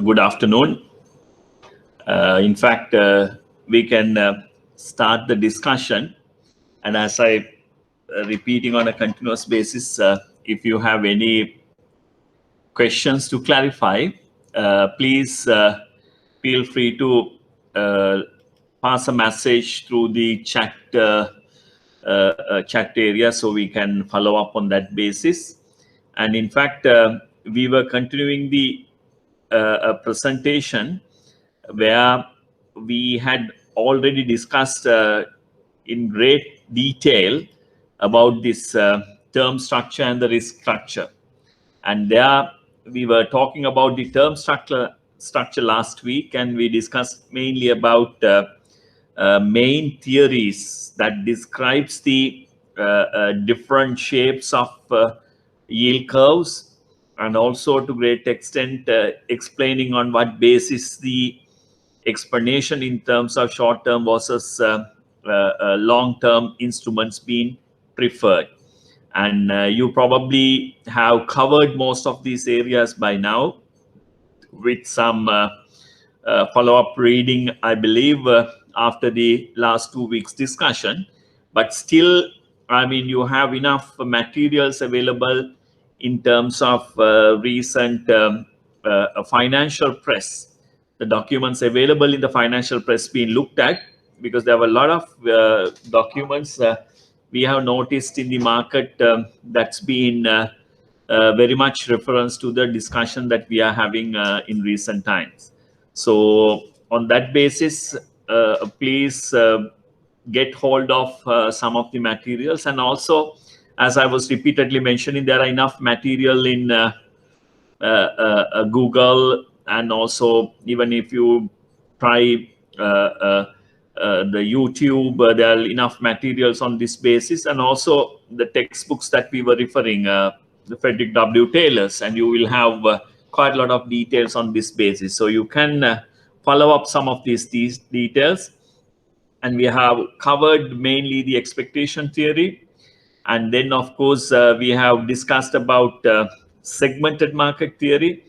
Good afternoon. In fact, we can start the discussion. And as I repeating on a continuous basis, if you have any questions to clarify, please feel free to pass a message through the chat area so we can follow up on that basis. And in fact, we were continuing the presentation where we had already discussed in great detail about this term structure and the risk structure. And there we were talking about the term structure last week, and we discussed mainly about main theories that describes the different shapes of yield curves, and also to great extent explaining on what basis the explanation in terms of short-term versus long-term instruments being preferred. And you probably have covered most of these areas by now with some follow-up reading, I believe, after the last 2 weeks discussion. But still, I mean, you have enough materials available in terms of recent financial press. The documents available in the financial press being looked at, because there were a lot of documents we have noticed in the market that's been very much reference to the discussion that we are having in recent times. So on that basis, please get hold of some of the materials. And also, as I was repeatedly mentioning, there are enough material in Google, and also even if you try the YouTube, there are enough materials on this basis, and also the textbooks that we were referring, the Frederick W. Taylor's, and you will have quite a lot of details on this basis. So you can follow up some of these details. And we have covered mainly the expectation theory. And then, of course, we have discussed about segmented market theory.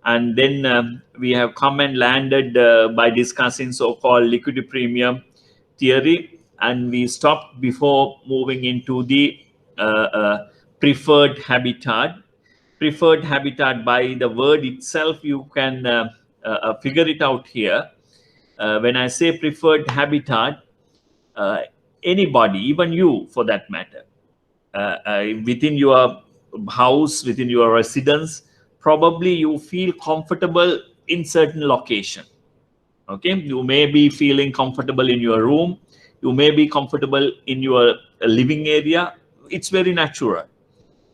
And then we have come and landed by discussing so-called liquidity premium theory. And we stopped before moving into the preferred habitat. Preferred habitat, by the word itself, you can figure it out here. When I say preferred habitat, anybody, even you for that matter, within your house, within your residence, probably you feel comfortable in certain location. Okay, you may be feeling comfortable in your room, you may be comfortable in your living area. It's very natural.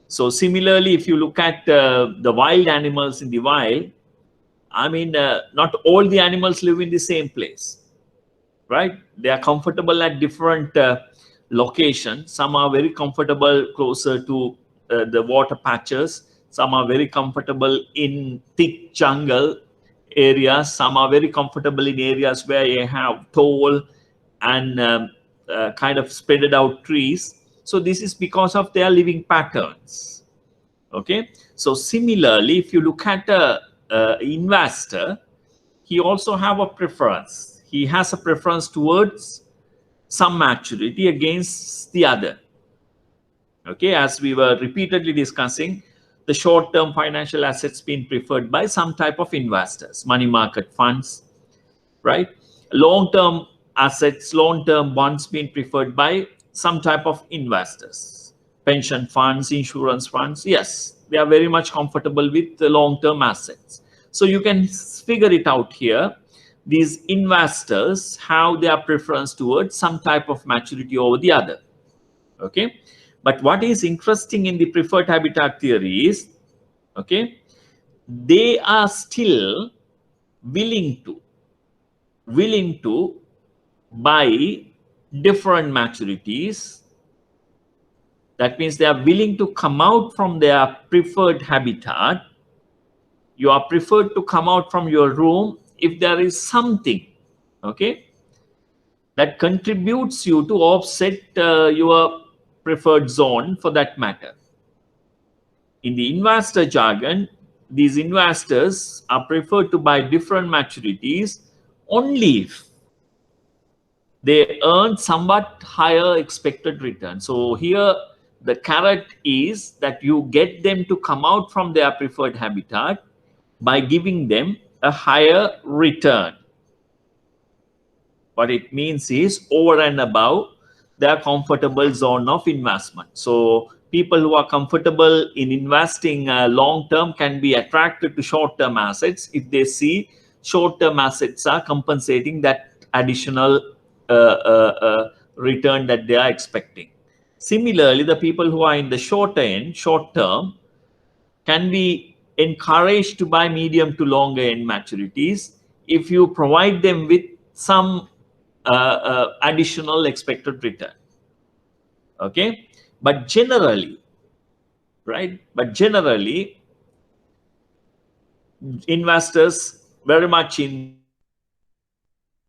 So similarly, if you look at the wild animals in the wild, I mean, not all the animals live in the same place, right? They are comfortable at different locations. Some are very comfortable closer to the water patches. Some are very comfortable in thick jungle areas. Some are very comfortable in areas where you have tall and kind of spread out trees. So this is because of their living patterns. Okay. So similarly, if you look at a investor, he also have a preference. He has a preference towards some maturity against the other. Okay, as we were repeatedly discussing, the short-term financial assets being preferred by some type of investors, money market funds, right? Long-term assets, long-term bonds being preferred by some type of investors, pension funds, insurance funds. Yes, they are very much comfortable with the long-term assets. So you can figure it out here. These investors have their preference towards some type of maturity over the other. Okay, but what is interesting in the preferred habitat theory is, okay, they are still willing to buy different maturities. That means they are willing to come out from their preferred habitat. You are preferred to come out from your room if there is something, okay, that contributes you to offset your preferred zone for that matter. In the investor jargon, these investors are preferred to buy different maturities only if they earn somewhat higher expected return. So here the carrot is that you get them to come out from their preferred habitat by giving them a higher return. What it means is over and above their comfortable zone of investment. So people who are comfortable in investing long term can be attracted to short term assets if they see short term assets are compensating that additional return that they are expecting. Similarly, the people who are in the short term, can be encouraged to buy medium to longer end maturities if you provide them with some additional expected return. Okay, but generally, right? But generally, investors very much in the,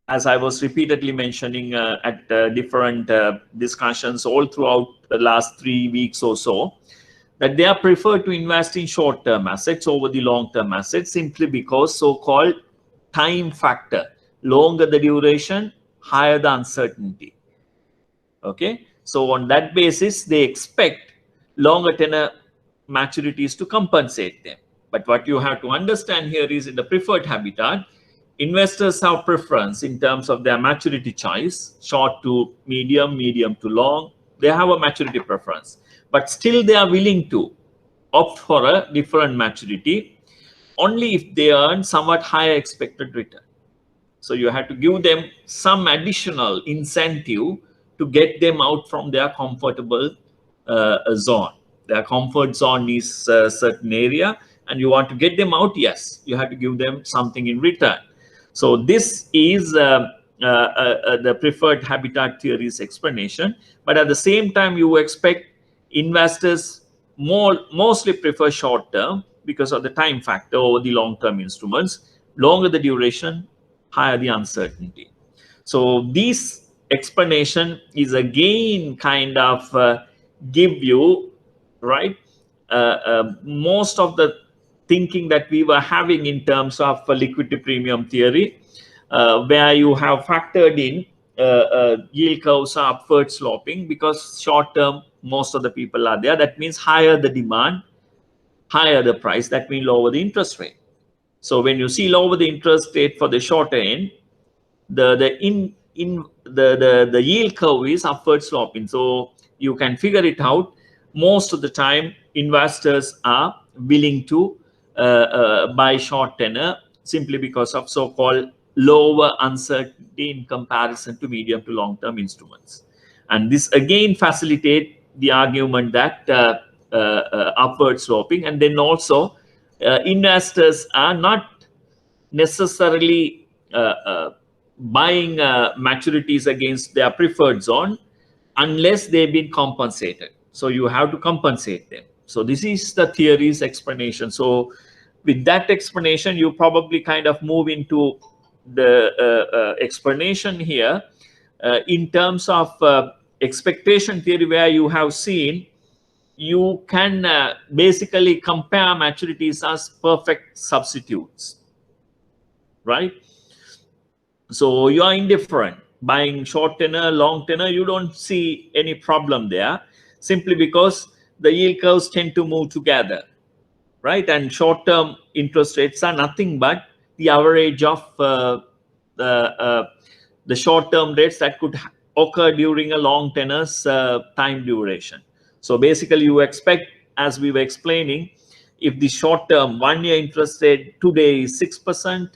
as I was repeatedly mentioning at different discussions all throughout the last 3 weeks or so, that they are preferred to invest in short-term assets over the long-term assets simply because so-called time factor, longer the duration, higher the uncertainty. Okay, so on that basis, they expect longer tenor maturities to compensate them. But what you have to understand here is in the preferred habitat, investors have preference in terms of their maturity choice, short to medium, medium to long. They have a maturity preference, but still they are willing to opt for a different maturity only if they earn somewhat higher expected return. So you have to give them some additional incentive to get them out from their comfortable zone. Their comfort zone is a certain area and you want to get them out. Yes, you have to give them something in return. So this is the preferred habitat theory's explanation. But at the same time, you expect investors mostly prefer short term because of the time factor over the long term instruments. Longer the duration, higher the uncertainty. So this explanation is again kind of give you, right, most of the thinking that we were having in terms of liquidity premium theory, where you have factored in yield curves are upward sloping because short term most of the people are there. That means higher the demand, higher the price. That means lower the interest rate. So when you see lower the interest rate for the shorter end, the yield curve is upward sloping. So you can figure it out. Most of the time, investors are willing to buy short tenor simply because of so-called lower uncertainty in comparison to medium to long-term instruments. And this again facilitate the argument that upward sloping, and then also investors are not necessarily buying maturities against their preferred zone unless they've been compensated. So you have to compensate them. So this is the theory's explanation. So with that explanation, you probably kind of move into the explanation here in terms of expectation theory, where you have seen you can basically compare maturities as perfect substitutes, right? So you are indifferent. Buying short tenor, long tenor, you don't see any problem there simply because the yield curves tend to move together, right? And short-term interest rates are nothing but the average of the short-term rates that could occur during a long tenor's time duration. So basically you expect, as we were explaining, if the short-term 1 year interest rate today is 6%,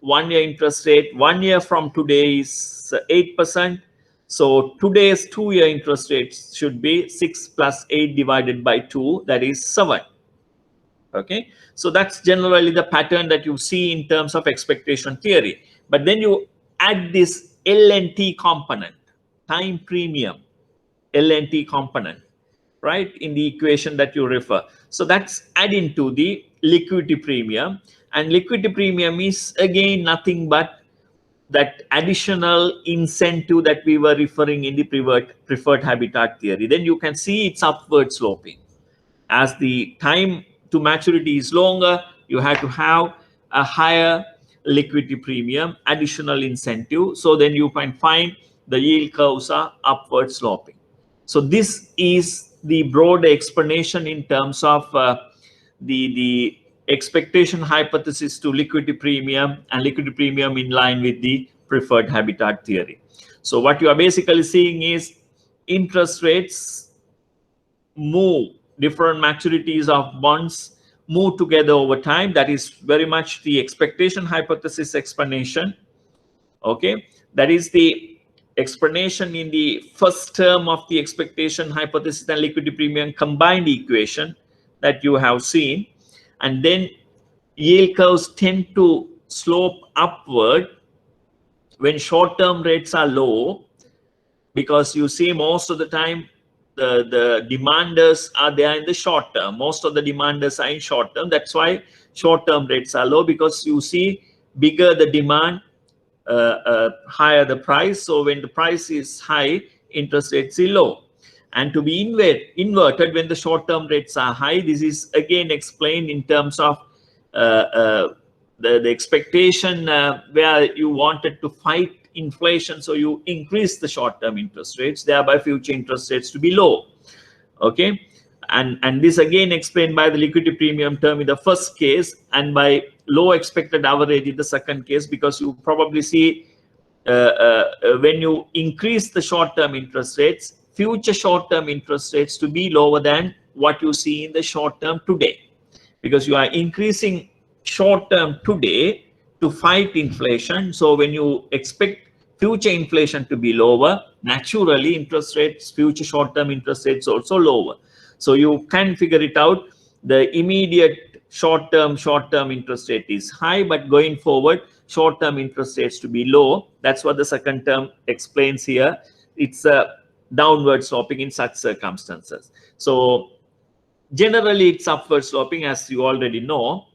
1 year interest rate 1 year from today is 8%. So today's 2 year interest rate should be 6 plus 8 divided by 2, that is 7. Okay, so that's generally the pattern that you see in terms of expectation theory. But then you add this LNT component, time premium, LNT component, right, in the equation that you refer. So that's adding to the liquidity premium, and liquidity premium is again nothing but that additional incentive that we were referring in the preferred habitat theory. Then you can see it's upward sloping. As the time to maturity is longer, you have to have a higher liquidity premium, additional incentive. So then you can find the yield curves are upward sloping. So this is the broad explanation in terms of the expectation hypothesis to liquidity premium, and liquidity premium in line with the preferred habitat theory. So what you are basically seeing is interest rates move, different maturities of bonds move together over time. That is very much the expectation hypothesis explanation. Okay, that is the explanation in the first term of the expectation hypothesis and liquidity premium combined equation that you have seen. And then yield curves tend to slope upward when short-term rates are low, because you see most of the time the demanders are there in the short term. Most of the demanders are in short term. That's why short-term rates are low, because you see bigger the demand, higher the price. So when the price is high, interest rates is low. And to be inverted when the short-term rates are high, this is again explained in terms of the expectation where you wanted to fight inflation, so you increase the short-term interest rates, thereby future interest rates to be low. Okay, and this again explained by the liquidity premium term in the first case, and by low expected average in the second case, because you probably see when you increase the short-term interest rates, future short-term interest rates to be lower than what you see in the short term today, because you are increasing short term today to fight inflation. So when you expect future inflation to be lower, naturally interest rates, future short-term interest rates also lower. So you can figure it out. The immediate short-term interest rate is high, but going forward, short-term interest rates to be low. That's what the second term explains here. It's a downward sloping in such circumstances. So generally, it's upward sloping, as you already know,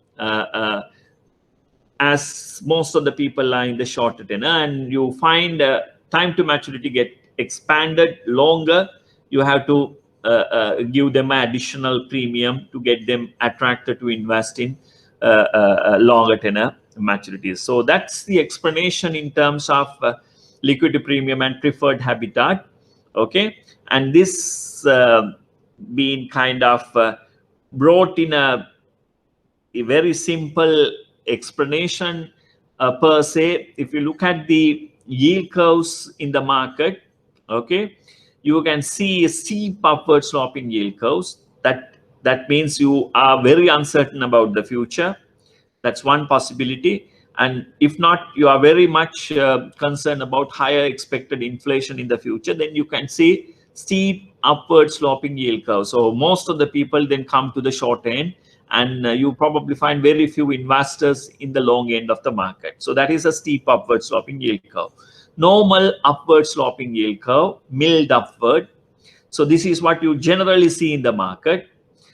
as most of the people are in the shorter tenor, and you find time to maturity get expanded longer. You have to give them an additional premium to get them attracted to invest in longer tenor maturities. So that's the explanation in terms of liquidity premium and preferred habitat. Okay, and this being kind of brought in a very simple explanation per se. If you look at the yield curves in the market, okay, you can see a steep upward sloping yield curves. That means you are very uncertain about the future. That's one possibility. And if not, you are very much concerned about higher expected inflation in the future, then you can see steep upward sloping yield curve. So most of the people then come to the short end, and you probably find very few investors in the long end of the market. So that is a steep upward sloping yield curve. Normal upward sloping yield curve, milled upward. So this is what you generally see in the market.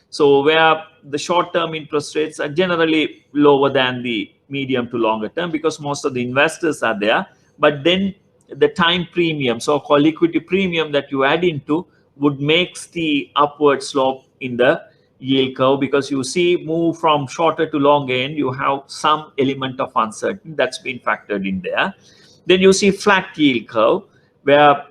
So where the short-term interest rates are generally lower than the medium to longer term, because most of the investors are there. But then the time premium, so-called liquidity premium that you add into, would makes the upward slope in the yield curve, because you see move from shorter to long end, you have some element of uncertainty that's been factored in there. Then you see flat yield curve, where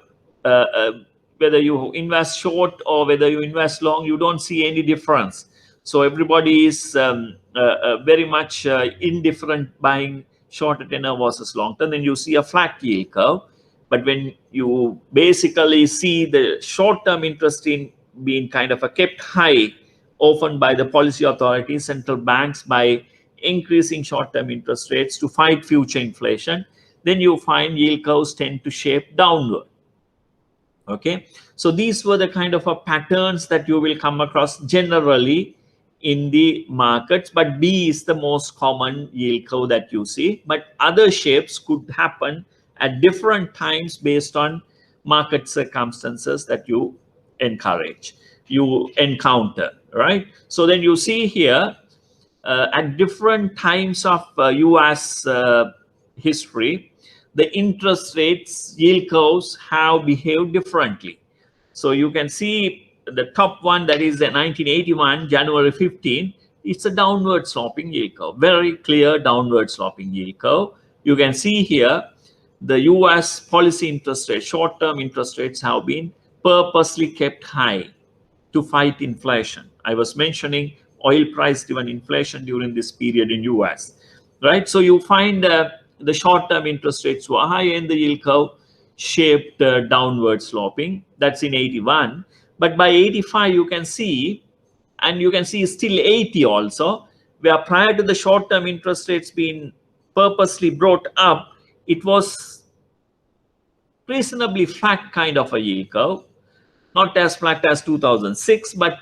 whether you invest short or whether you invest long, you don't see any difference. So everybody is very much indifferent buying shorter tenor versus long term. Then you see a flat yield curve. But when you basically see the short-term interest in being kind of kept high, often by the policy authorities, central banks, by increasing short-term interest rates to fight future inflation, then you find yield curves tend to shape downward. Okay, so these were the kind of patterns that you will come across generally in the markets, but B is the most common yield curve that you see. But other shapes could happen at different times based on market circumstances that you encounter, right? So then you see here at different times of US history, the interest rates, yield curves have behaved differently. So you can see the top one, that is the 1981, January 15, it's a downward sloping yield curve, very clear downward sloping yield curve. You can see here the US policy interest rates, short-term interest rates have been purposely kept high to fight inflation. I was mentioning oil price driven inflation during this period in US, right? So you find the short-term interest rates were high and the yield curve shaped downward sloping. That's in 81. But by 85, you can see, and you can see still 80 also, where prior to the short-term interest rates being purposely brought up, it was reasonably flat kind of a yield curve, not as flat as 2006, but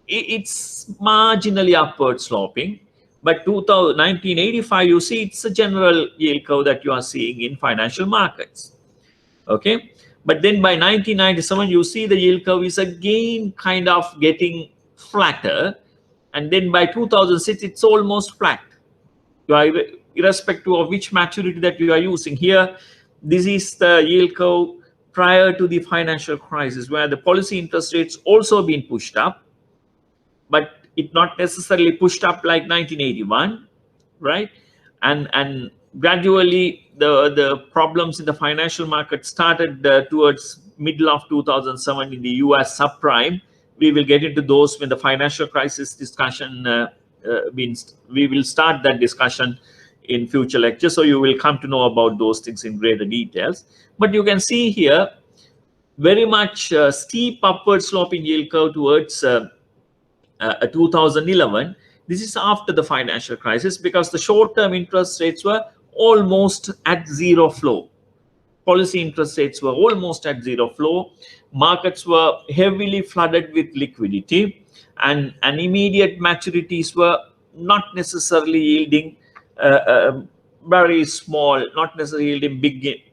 it's marginally upward sloping. But 1985, you see, it's a general yield curve that you are seeing in financial markets. Okay, but then by 1997, you see the yield curve is again kind of getting flatter, and then by 2006, it's almost flat. You are, irrespective of which maturity that you are using here, this is the yield curve prior to the financial crisis, where the policy interest rates also been pushed up, but it not necessarily pushed up like 1981, right? And gradually the problems in the financial market started towards middle of 2007 in the US subprime. We will get into those when the financial crisis discussion we will start that discussion in future lectures, so you will come to know about those things in greater details. But you can see here very much steep upward sloping yield curve towards 2011. This is after the financial crisis, because the short-term interest rates were almost at zero flow. Policy interest rates were almost at zero flow. Markets were heavily flooded with liquidity, and immediate maturities were not necessarily yielding very small, not necessarily yielding big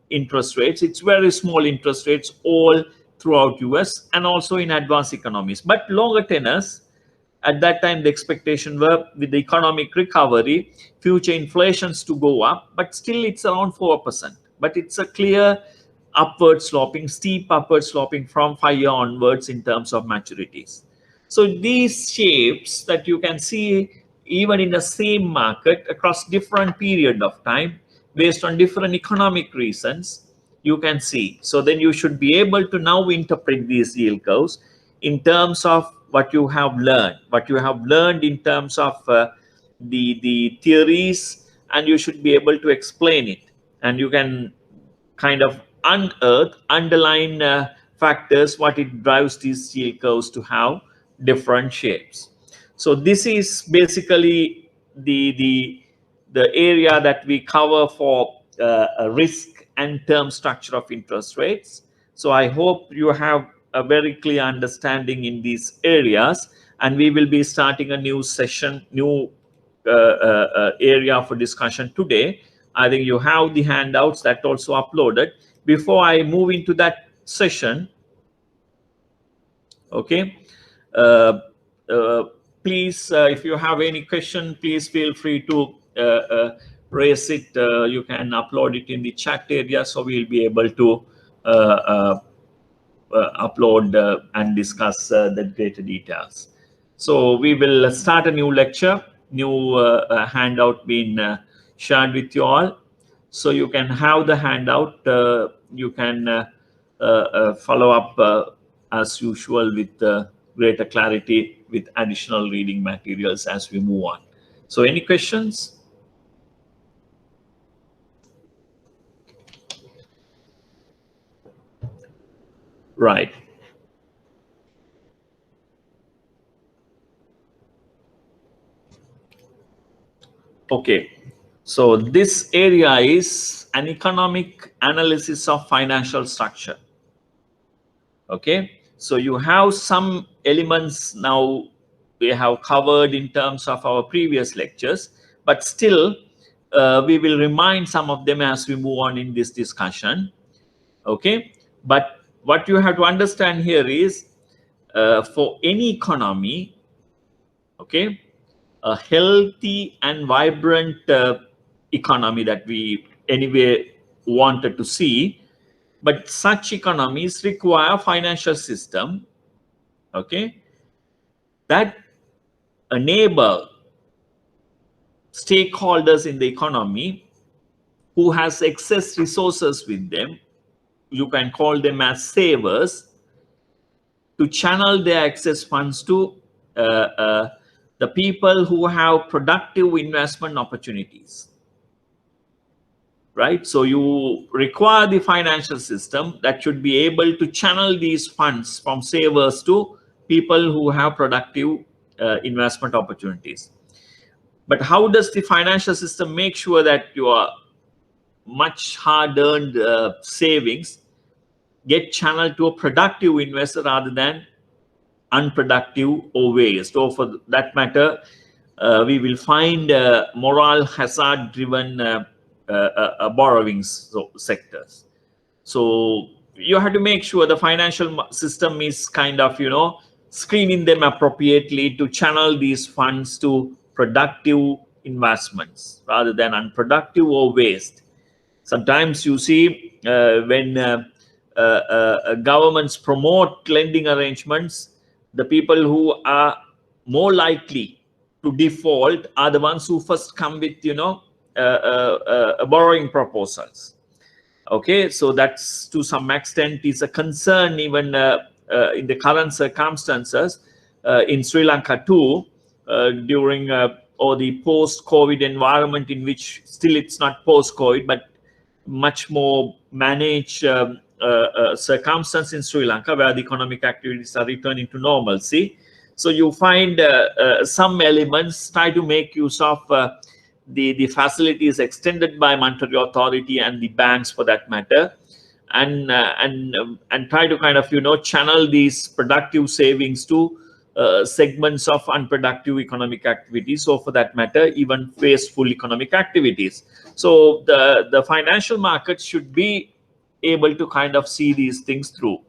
interest rates. It's very small interest rates all throughout US and also in advanced economies. But longer tenors, at that time, the expectation were with the economic recovery, future inflations to go up, but still it's around 4%. But it's a clear upward sloping, steep upward sloping from 5 year onwards in terms of maturities. So these shapes that you can see even in the same market across different period of time, based on different economic reasons, you can see. So then you should be able to now interpret these yield curves in terms of what you have learned in terms of the theories, and you should be able to explain it, and you can kind of unearth underlying factors what it drives these yield curves to have different shapes. So this is basically the area that we cover for risk and term structure of interest rates. So I hope you have a very clear understanding in these areas, and we will be starting a new session, new area for discussion today. I think you have the handouts that also uploaded. Before I move into that session, okay, please, if you have any question, please feel free to raise it. You can upload it in the chat area, so we'll be able to upload and discuss the greater details. So we will start a new lecture, new handout being shared with you all. So you can have the handout. You can follow up as usual with greater clarity with additional reading materials as we move on. So any questions? Right. Okay. So this area is an economic analysis of financial structure. Okay. So you have some elements now we have covered in terms of our previous lectures, but still we will remind some of them as we move on in this discussion. Okay. But what you have to understand here is for any economy, okay, a healthy and vibrant economy that we anyway wanted to see, but such economies require a financial system, okay, that enable stakeholders in the economy who has excess resources with them, you can call them as savers, to channel their excess funds to the people who have productive investment opportunities. Right? So you require the financial system that should be able to channel these funds from savers to people who have productive investment opportunities. But how does the financial system make sure that your much hard-earned savings get channeled to a productive investor rather than unproductive or waste? Or for that matter, we will find moral hazard-driven borrowings sectors. So you have to make sure the financial system is kind of, screening them appropriately to channel these funds to productive investments rather than unproductive or waste. Sometimes you see when governments promote lending arrangements, the people who are more likely to default are the ones who first come with, borrowing proposals. Okay, so that's to some extent is a concern even in the current circumstances in Sri Lanka too, during or the post-COVID environment, in which still it's not post-COVID, but much more managed circumstance in Sri Lanka, where the economic activities are returning to normalcy. So you find some elements try to make use of the facilities extended by monetary authority and the banks for that matter, and try to kind of channel these productive savings to segments of unproductive economic activities, or for that matter even wasteful economic activities. So the financial markets should be able to kind of see these things through.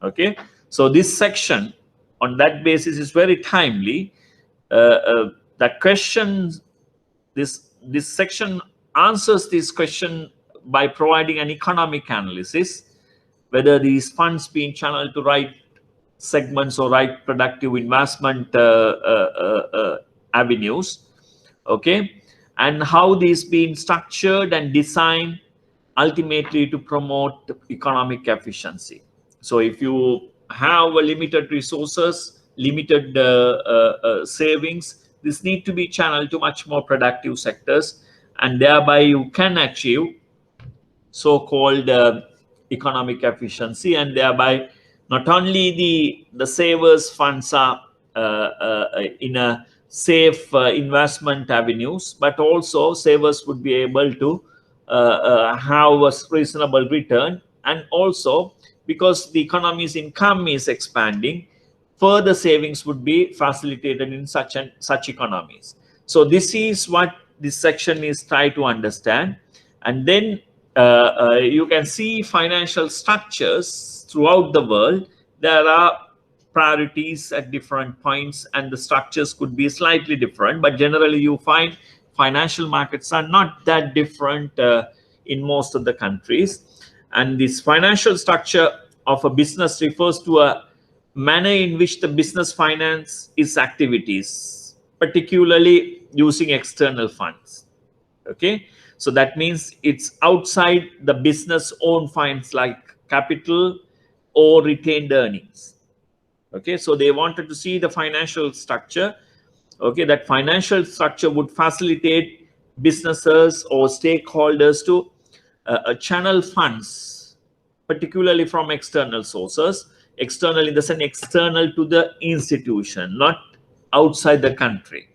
Okay, so this section on that basis is very timely. That question, this section answers this question by providing an economic analysis, whether these funds being channeled to right segments or right productive investment avenues. Okay, and how these being structured and designed ultimately to promote economic efficiency. So if you have a limited resources, limited savings, this need to be channeled to much more productive sectors, and thereby you can achieve so-called economic efficiency, and thereby not only the savers funds are in a safe investment avenues, but also savers would be able to have a reasonable return, and also because the economy's income is expanding, further savings would be facilitated in such economies. So this is what this section is trying to understand. And then you can see financial structures throughout the world. There are priorities at different points, and the structures could be slightly different, but generally you find financial markets are not that different in most of the countries. And this financial structure of a business refers to a manner in which the business finance its activities, particularly using external funds. Okay, so that means it's outside the business own funds like capital or retained earnings. Okay, so they wanted to see the financial structure. Okay, that financial structure would facilitate businesses or stakeholders to channel funds, particularly from external sources. External in the sense external to the institution, not outside the country.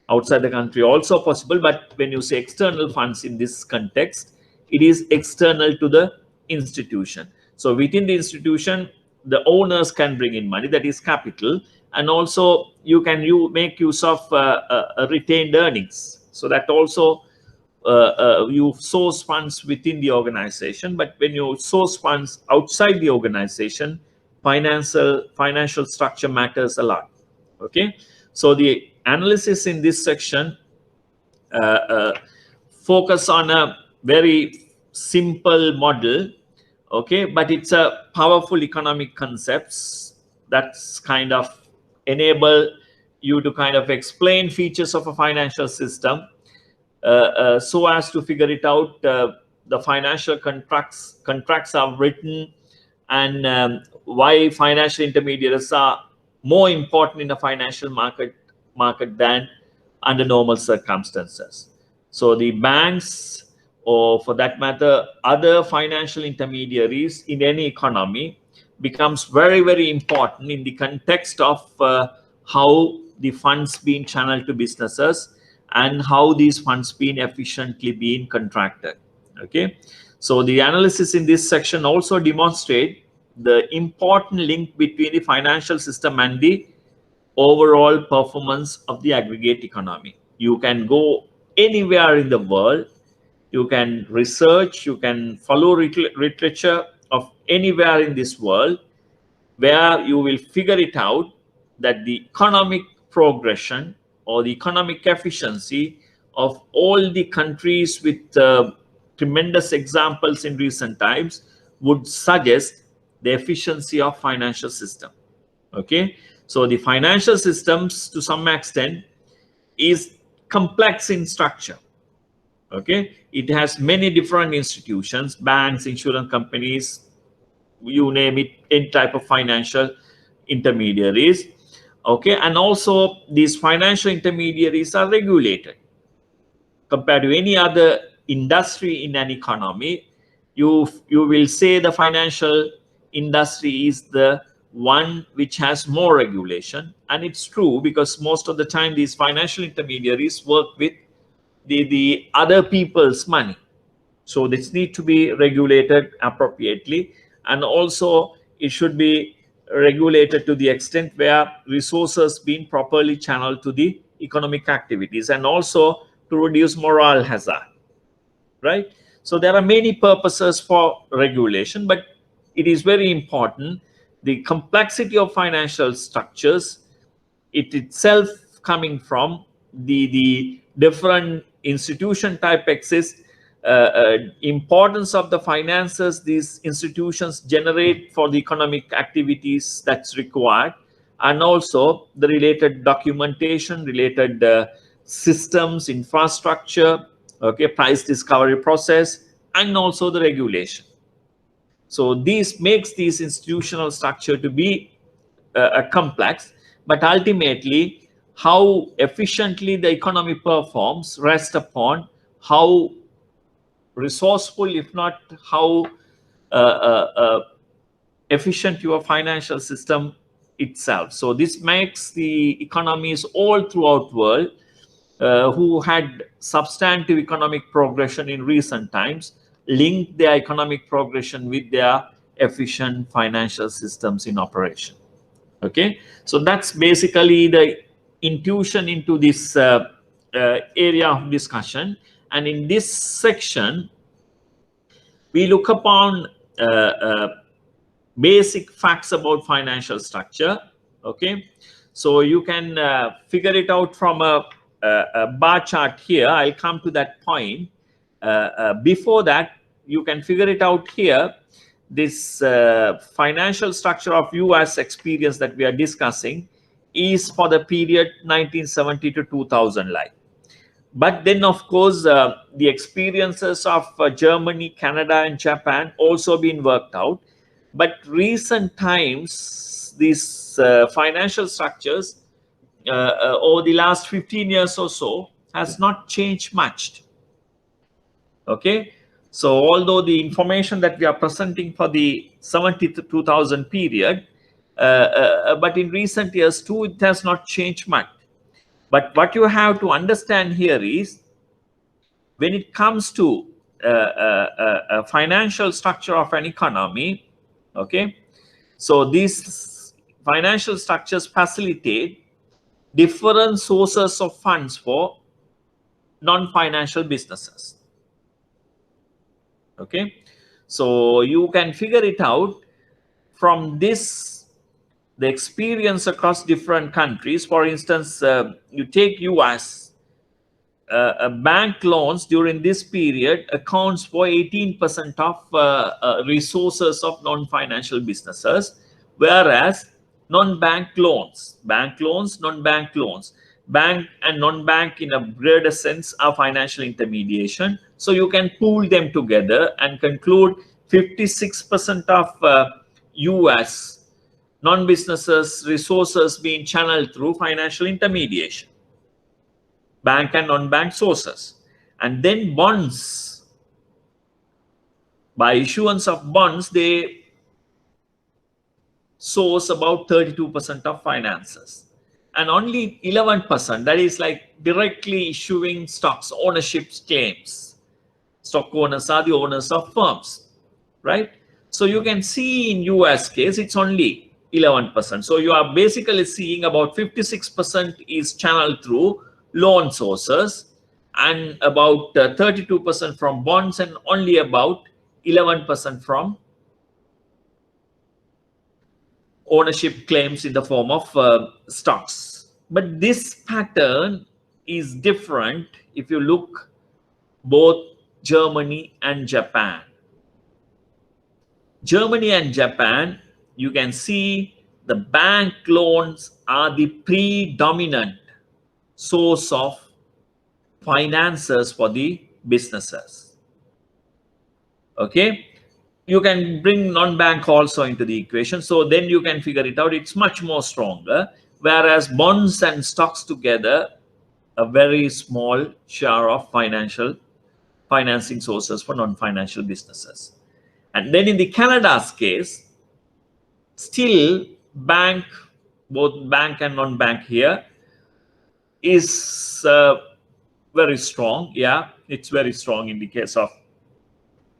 Outside the country also possible, but when you say external funds in this context, it is external to the institution. So within the institution, the owners can bring in money, that is capital, and also you make use of retained earnings. So that also you source funds within the organization, but when you source funds outside the organization, financial structure matters a lot. Okay, so the analysis in this section focus on a very simple model. Okay, but it's a powerful economic concepts that's kind of enable you to kind of explain features of a financial system so as to figure it out. The financial contracts are written, and why financial intermediaries are more important in the financial market than under normal circumstances. So the banks, or for that matter other financial intermediaries in any economy, becomes very, very important in the context of how the funds being channeled to businesses and how these funds being efficiently being contracted. Okay, so the analysis in this section also demonstrate the important link between the financial system and the overall performance of the aggregate economy. You can go anywhere in the world, you can research, you can follow literature of anywhere in this world, where you will figure it out that the economic progression or the economic efficiency of all the countries with tremendous examples in recent times would suggest the efficiency of financial system. Okay, so the financial systems to some extent is complex in structure. Okay, it has many different institutions, banks, insurance companies, you name it, any type of financial intermediaries. Okay, and also these financial intermediaries are regulated compared to any other industry in an economy. You will say the financial industry is the one which has more regulation, and it's true, because most of the time these financial intermediaries work with the other people's money. So this need to be regulated appropriately, and also it should be regulated to the extent where resources being properly channeled to the economic activities, and also to reduce moral hazard, right? So there are many purposes for regulation, but it is very important. The complexity of financial structures, it itself coming from the different institution type exist, importance of the finances these institutions generate for the economic activities that's required, and also the related documentation, related systems, infrastructure, okay, price discovery process, and also the regulation. So this makes this institutional structure to be complex, but ultimately how efficiently the economy performs rests upon how resourceful, if not how efficient your financial system itself. So this makes the economies all throughout world who had substantive economic progression in recent times link their economic progression with their efficient financial systems in operation. Okay, so that's basically the intuition into this area of discussion. And in this section we look upon basic facts about financial structure. Okay, so you can figure it out from a bar chart here. I'll come to that point. Before that, you can figure it out here. This financial structure of US experience that we are discussing is for the period 1970 to 2000 like. But then, of course, the experiences of Germany, Canada, and Japan also been worked out. But recent times, these financial structures over the last 15 years or so has not changed much. Okay, so although the information that we are presenting for the 70 to 2000 period, but in recent years too, it has not changed much. But what you have to understand here is, when it comes to a financial structure of an economy, okay, so these financial structures facilitate different sources of funds for non-financial businesses. Okay, so you can figure it out from this, the experience across different countries. For instance, you take US, bank loans during this period accounts for 18% of resources of non-financial businesses, whereas Non-bank loans, bank loans, non-bank loans. Bank and non-bank in a broader sense are financial intermediation. So you can pool them together and conclude 56% of US non-businesses resources being channeled through financial intermediation, bank and non-bank sources. And then bonds, by issuance of bonds, they source about 32% of finances, and only 11%, that is like directly issuing stocks, ownership claims. Stock owners are the owners of firms, right? So you can see in US case, it's only 11%. So you are basically seeing about 56% is channeled through loan sources, and about 32% from bonds, and only about 11% from ownership claims in the form of stocks. But this pattern is different if you look both Germany and Japan. Germany and Japan, you can see the bank loans are the predominant source of finances for the businesses. Okay, you can bring non-bank also into the equation, so then you can figure it out. It's much more stronger, whereas bonds and stocks together, a very small share of financing sources for non-financial businesses. And then in the Canada's case, still both bank and non-bank here is very strong. Yeah, it's very strong in the case of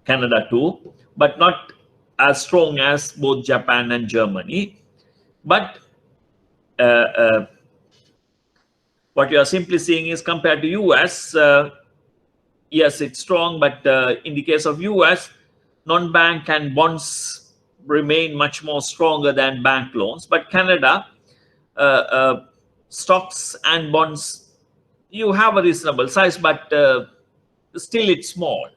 Canada too, but not as strong as both Japan and Germany. But what you are simply seeing is, compared to US, yes, it's strong, but in the case of US, non-bank and bonds remain much more stronger than bank loans. But Canada, stocks and bonds, you have a reasonable size, but still it's small,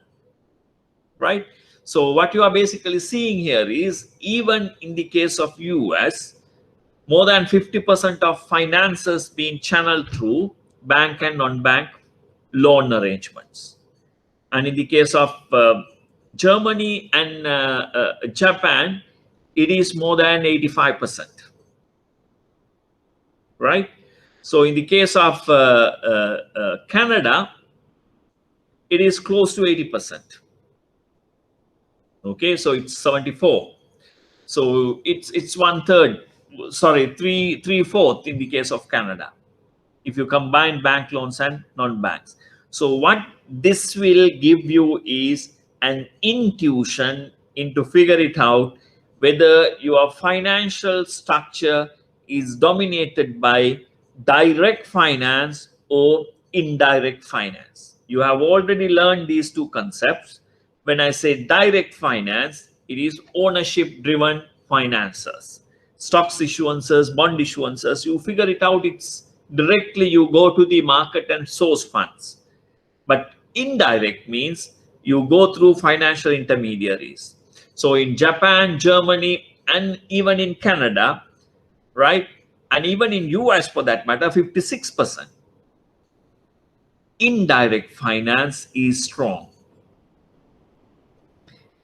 right? So what you are basically seeing here is, even in the case of US, more than 50% of finances being channeled through bank and non-bank loan arrangements. And in the case of Germany and Japan, it is more than 85%, right? So in the case of Canada, it is close to 80%. Okay, so it's 74. So it's 1/3, sorry, three-fourth in the case of Canada, if you combine bank loans and non-banks. So what this will give you is an intuition into figure it out whether your financial structure is dominated by direct finance or indirect finance. You have already learned these two concepts. When I say direct finance, it is ownership driven finances, stocks issuances, bond issuances. You figure it out, it's directly you go to the market and source funds. But indirect means you go through financial intermediaries. So in Japan, Germany, and even in Canada, right, and even in US for that matter, 56%. Indirect finance is strong.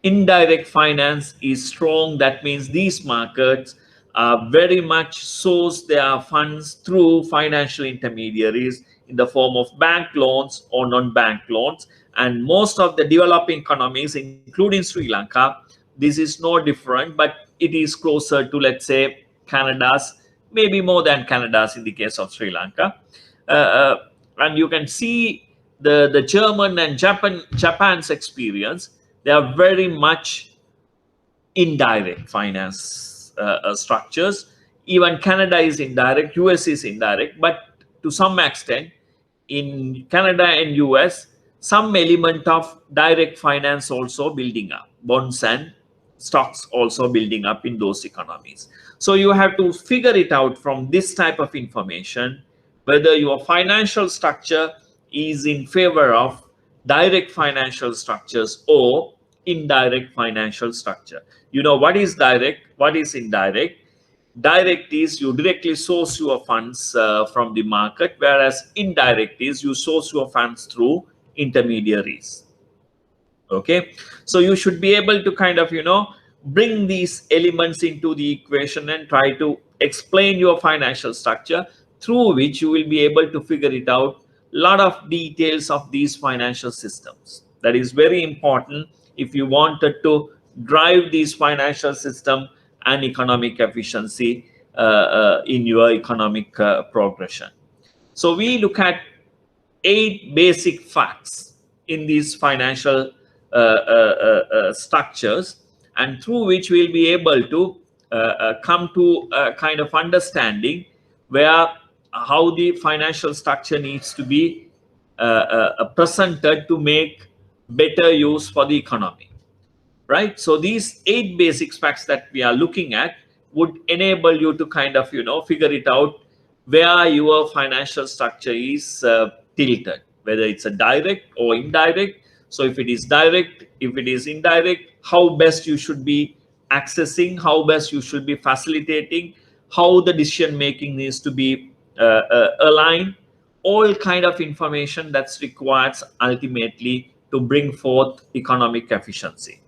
Indirect finance is strong. That means these markets are very much source their funds through financial intermediaries in the form of bank loans or non-bank loans. And most of the developing economies, including Sri Lanka, this is no different, but it is closer to, let's say, Canada's, maybe more than Canada's in the case of Sri Lanka. And you can see the German and Japan's experience. They are very much indirect finance structures. Even Canada is indirect, US is indirect, but to some extent, in Canada and US, some element of direct finance also building up, bonds and stocks also building up in those economies. So you have to figure it out from this type of information, whether your financial structure is in favor of direct financial structures or indirect financial structure. You know what is direct, what is indirect. Direct is you directly source your funds from the market, whereas indirect is you source your funds through intermediaries. Okay, so you should be able to kind of bring these elements into the equation and try to explain your financial structure, through which you will be able to figure it out lot of details of these financial systems. That is very important if you wanted to drive these financial system and economic efficiency in your economic progression. So we look at 8 basic facts in these financial structures, and through which we'll be able to come to a kind of understanding where how the financial structure needs to be presented to make better use for the economy. Right, so these 8 basic facts that we are looking at would enable you to kind of figure it out where your financial structure is tilted, whether it's a direct or indirect. So if it is direct, if it is indirect, how best you should be accessing, how best you should be facilitating, how the decision making needs to be aligned, all kind of information that's required ultimately to bring forth economic efficiency.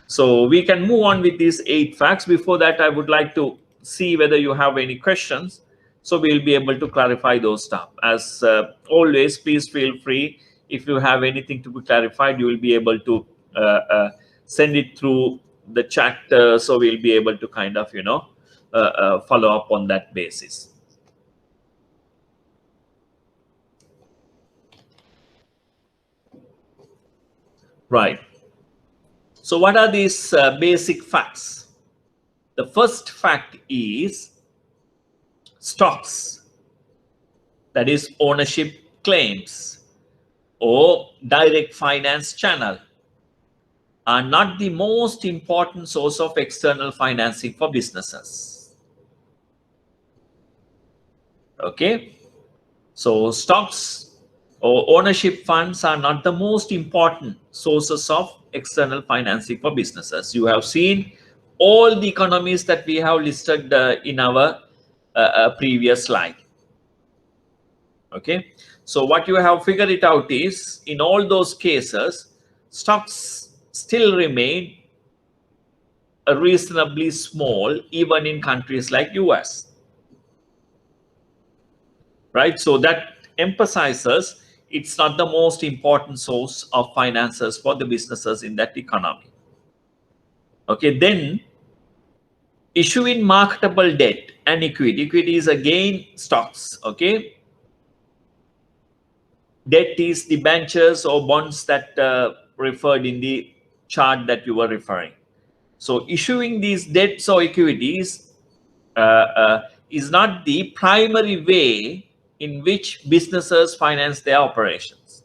So we can move on with these 8 facts. Before that, I would like to see whether you have any questions, so we'll be able to clarify those stuff. As always, please feel free. If you have anything to be clarified, you will be able to send it through the chat, so we'll be able to kind of follow up on that basis. Right. So what are these basic facts? The first fact is stocks, that is ownership claims or direct finance channel, are not the most important source of external financing for businesses. Okay, so stocks or ownership funds are not the most important sources of external financing for businesses. You have seen all the economies that we have listed in our previous slide. Okay, so what you have figured it out is, in all those cases, stocks still remain reasonably small, even in countries like US. Right, so that emphasizes it's not the most important source of finances for the businesses in that economy. Okay, then issuing marketable debt and equity. Equity is again stocks. Okay, debt is the debentures or bonds that referred in the chart that you were referring. So issuing these debts or equities is not the primary way in which businesses finance their operations.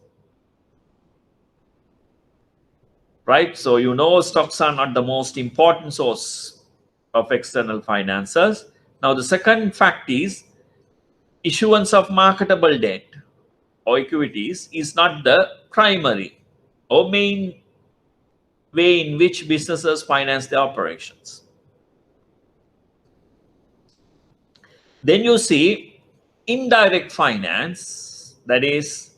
Right, so stocks are not the most important source of external finances. Now the second fact is issuance of marketable debt or equities is not the primary or main way in which businesses finance their operations. Then you see indirect finance, that is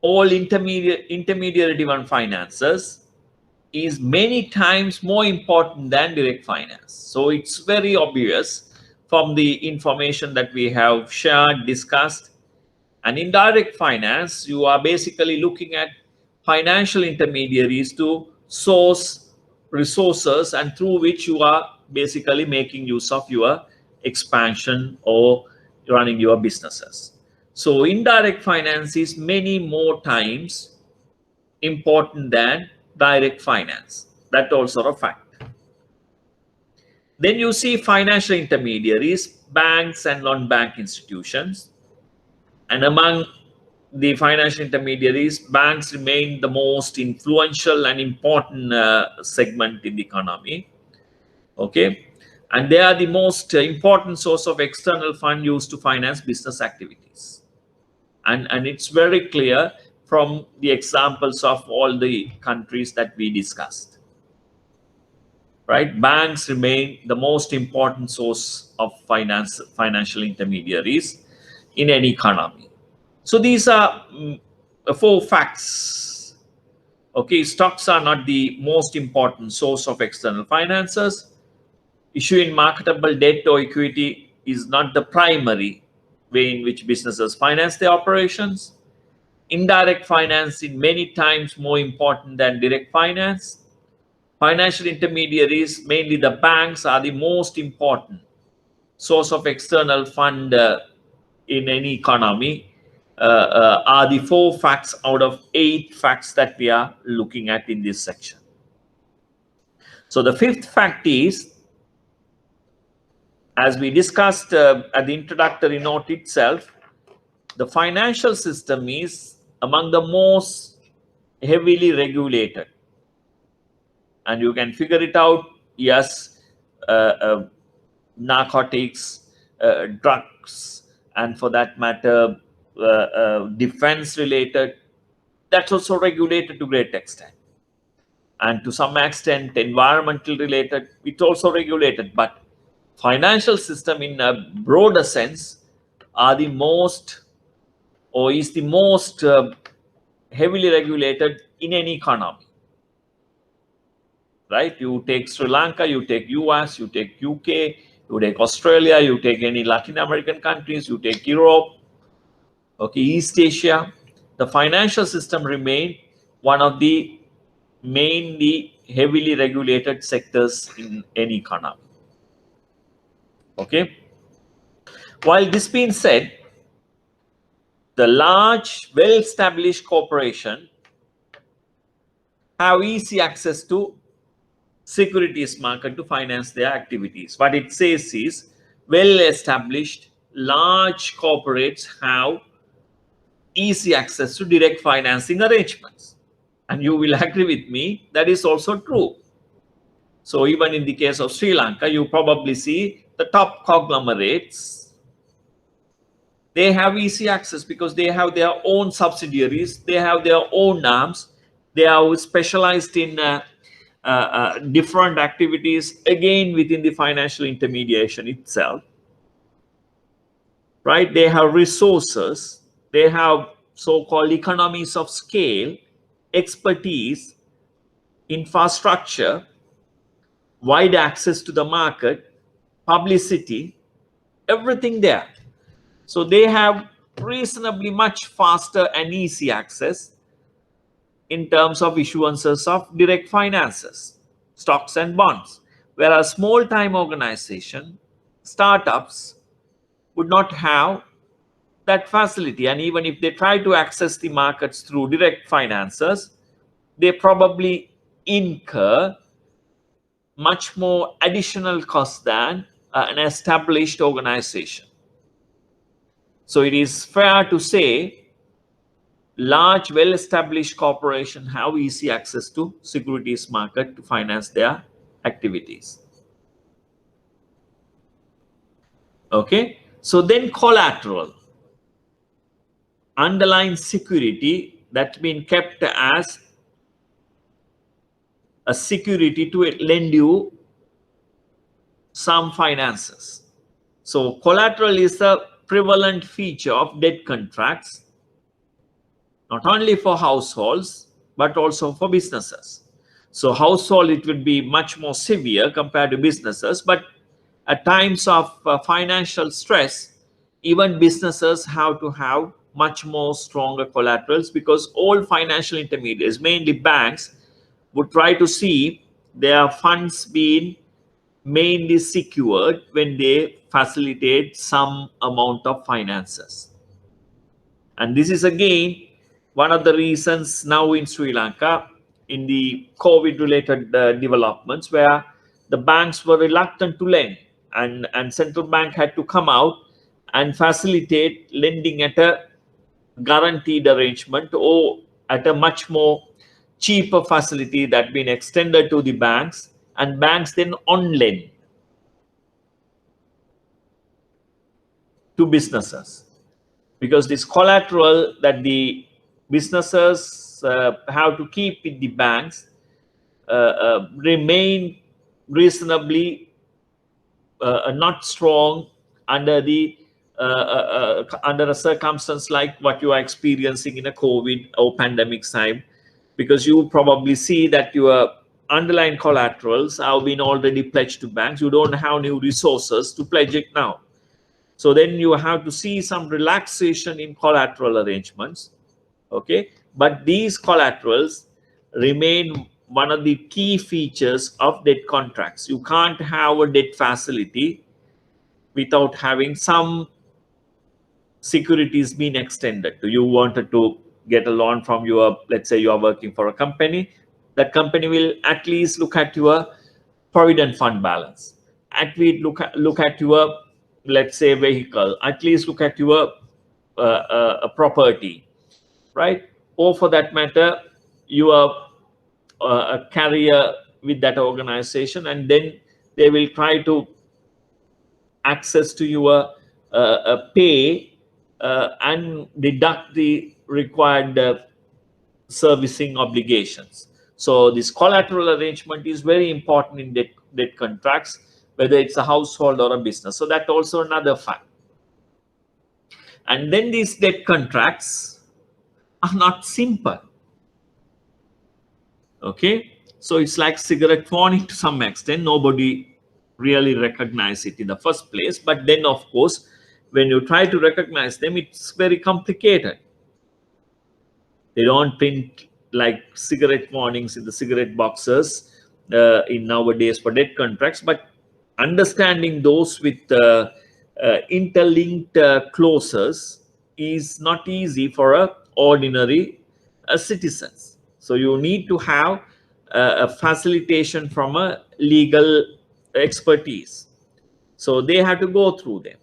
all intermediary driven finances, is many times more important than direct finance. So it's very obvious from the information that we have shared, discussed. And indirect finance, you are basically looking at financial intermediaries to source resources, and through which you are basically making use of your expansion or running your businesses. So indirect finance is many more times important than direct finance. That's also a fact. Then you see financial intermediaries, banks and non-bank institutions. And among the financial intermediaries, banks remain the most influential and important segment in the economy. Okay, and they are the most important source of external fund used to finance business activities. And it's very clear from the examples of all the countries that we discussed. right? Banks remain the most important source of financial intermediaries in any economy. So these are four facts. Okay, stocks are not the most important source of external finances. Issuing marketable debt or equity is not the primary way in which businesses finance their operations. Indirect finance is many times more important than direct finance. Financial intermediaries, mainly the banks, are the most important source of external fund in any economy. Are the four facts out of 8 facts that we are looking at in this section. So the fifth fact is, as we discussed at the introductory note itself, the financial system is among the most heavily regulated. And you can figure it out. Yes, narcotics, drugs, and for that matter, defense related, that's also regulated to great extent. And to some extent, environmental related, it's also regulated. But financial system in a broader sense are the most, or is the most heavily regulated in any economy. Right? You take Sri Lanka, you take US, you take UK, you take Australia, you take any Latin American countries, you take Europe, okay, East Asia. The financial system remain one of the mainly heavily regulated sectors in any economy. Okay. While this being said, the large, well-established corporation have easy access to securities market to finance their activities. What it says is, well-established large corporates have easy access to direct financing arrangements. And you will agree with me, that is also true. So even in the case of Sri Lanka, you probably see the top conglomerates, they have easy access because they have their own subsidiaries, they have their own arms, they are specialized in different activities, again within the financial intermediation itself, right? They have resources, they have so-called economies of scale, expertise, infrastructure, wide access to the market, publicity, everything there. So they have reasonably much faster and easy access in terms of issuances of direct finances, stocks and bonds. Whereas small-time organization, startups would not have that facility. And even if they try to access the markets through direct finances, they probably incur much more additional cost than an established organization. So it is fair to say large, well-established corporations have easy access to securities market to finance their activities. Okay, so then collateral, underlying security that's been kept as a security to lend you some finances. So collateral is a prevalent feature of debt contracts, not only for households, but also for businesses. So household, it would be much more severe compared to businesses, but at times of financial stress, even businesses have to have much more stronger collaterals, because all financial intermediaries, mainly banks, would try to see their funds being mainly secured when they facilitate some amount of finances. And this is again one of the reasons now in Sri Lanka, in the COVID related developments, where the banks were reluctant to lend, and central bank had to come out and facilitate lending at a guaranteed arrangement, or at a much more cheaper facility that been extended to the banks, and banks then on lend to businesses, because this collateral that the businesses have to keep with the banks remain reasonably not strong under the under a circumstance like what you are experiencing in a COVID or pandemic time, because you probably see that your underlying collaterals have been already pledged to banks. You don't have new resources to pledge it now. So then you have to see some relaxation in collateral arrangements. Okay, but these collaterals remain one of the key features of debt contracts. You can't have a debt facility without having some securities being extended to you. Wanted to get a loan from your, let's say you are working for a company, that company will at least look at your provident fund balance, at least look at your, let's say, vehicle, at least look at your property, right? Or for that matter, your a career with that organization, and then they will try to access to your pay and deduct the required servicing obligations. So this collateral arrangement is very important in debt contracts, whether it's a household or a business. So that's also another fact. And then these debt contracts are not simple. Okay, so it's like cigarette warning to some extent. Nobody really recognize it in the first place, but then of course when you try to recognize them, it's very complicated. They don't print like cigarette warnings in the cigarette boxes in nowadays for debt contracts, but understanding those with interlinked clauses is not easy for a ordinary citizens. So you need to have a facilitation from a legal expertise. So they have to go through them.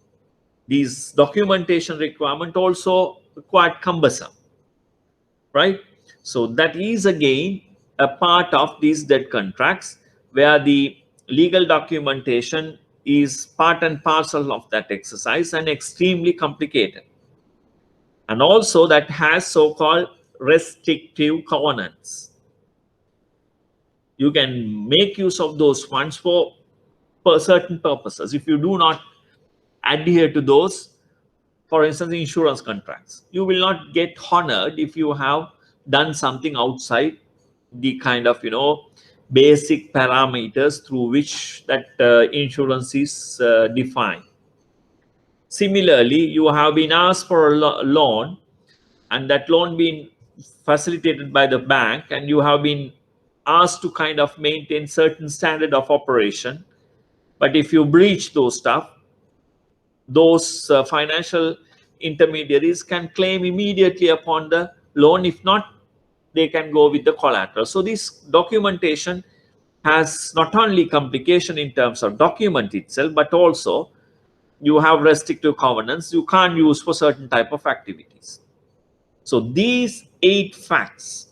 These documentation requirement also quite cumbersome, right? So that is again a part of these debt contracts, where the legal documentation is part and parcel of that exercise and extremely complicated. And also that has so-called restrictive covenants. You can make use of those funds for certain purposes. If you do not adhere to those, for instance, insurance contracts, you will not get honored if you have done something outside the kind of basic parameters through which that insurance is defined. Similarly, you have been asked for a loan, and that loan being facilitated by the bank, and you have been asked to kind of maintain certain standard of operation. But if you breach those stuff, those financial intermediaries can claim immediately upon the loan. If not, they can go with the collateral. So this documentation has not only complication in terms of document itself, but also you have restrictive covenants you can't use for certain type of activities. So these 8 facts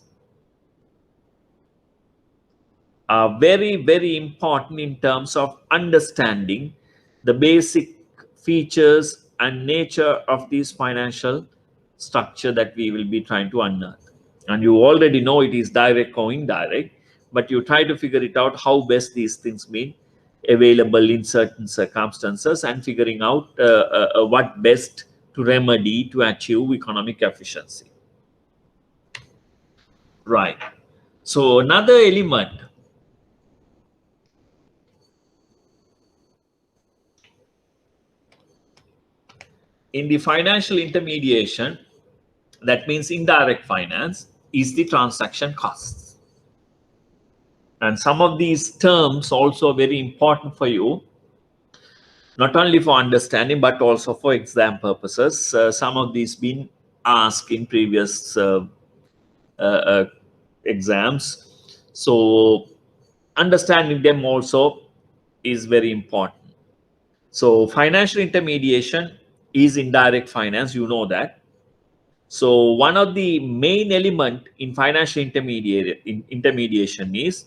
are very, very important in terms of understanding the basic features and nature of this financial structure that we will be trying to unearth. And you already know it is direct or indirect, but you try to figure it out how best these things mean available in certain circumstances, and figuring out what best to remedy to achieve economic efficiency. Right. So another element in the financial intermediation, that means indirect finance, is the transaction costs. And some of these terms also very important for you, not only for understanding but also for exam purposes. Some of these been asked in previous exams, so understanding them also is very important. So financial intermediation is indirect finance, you know that. So one of the main element in financial intermediation is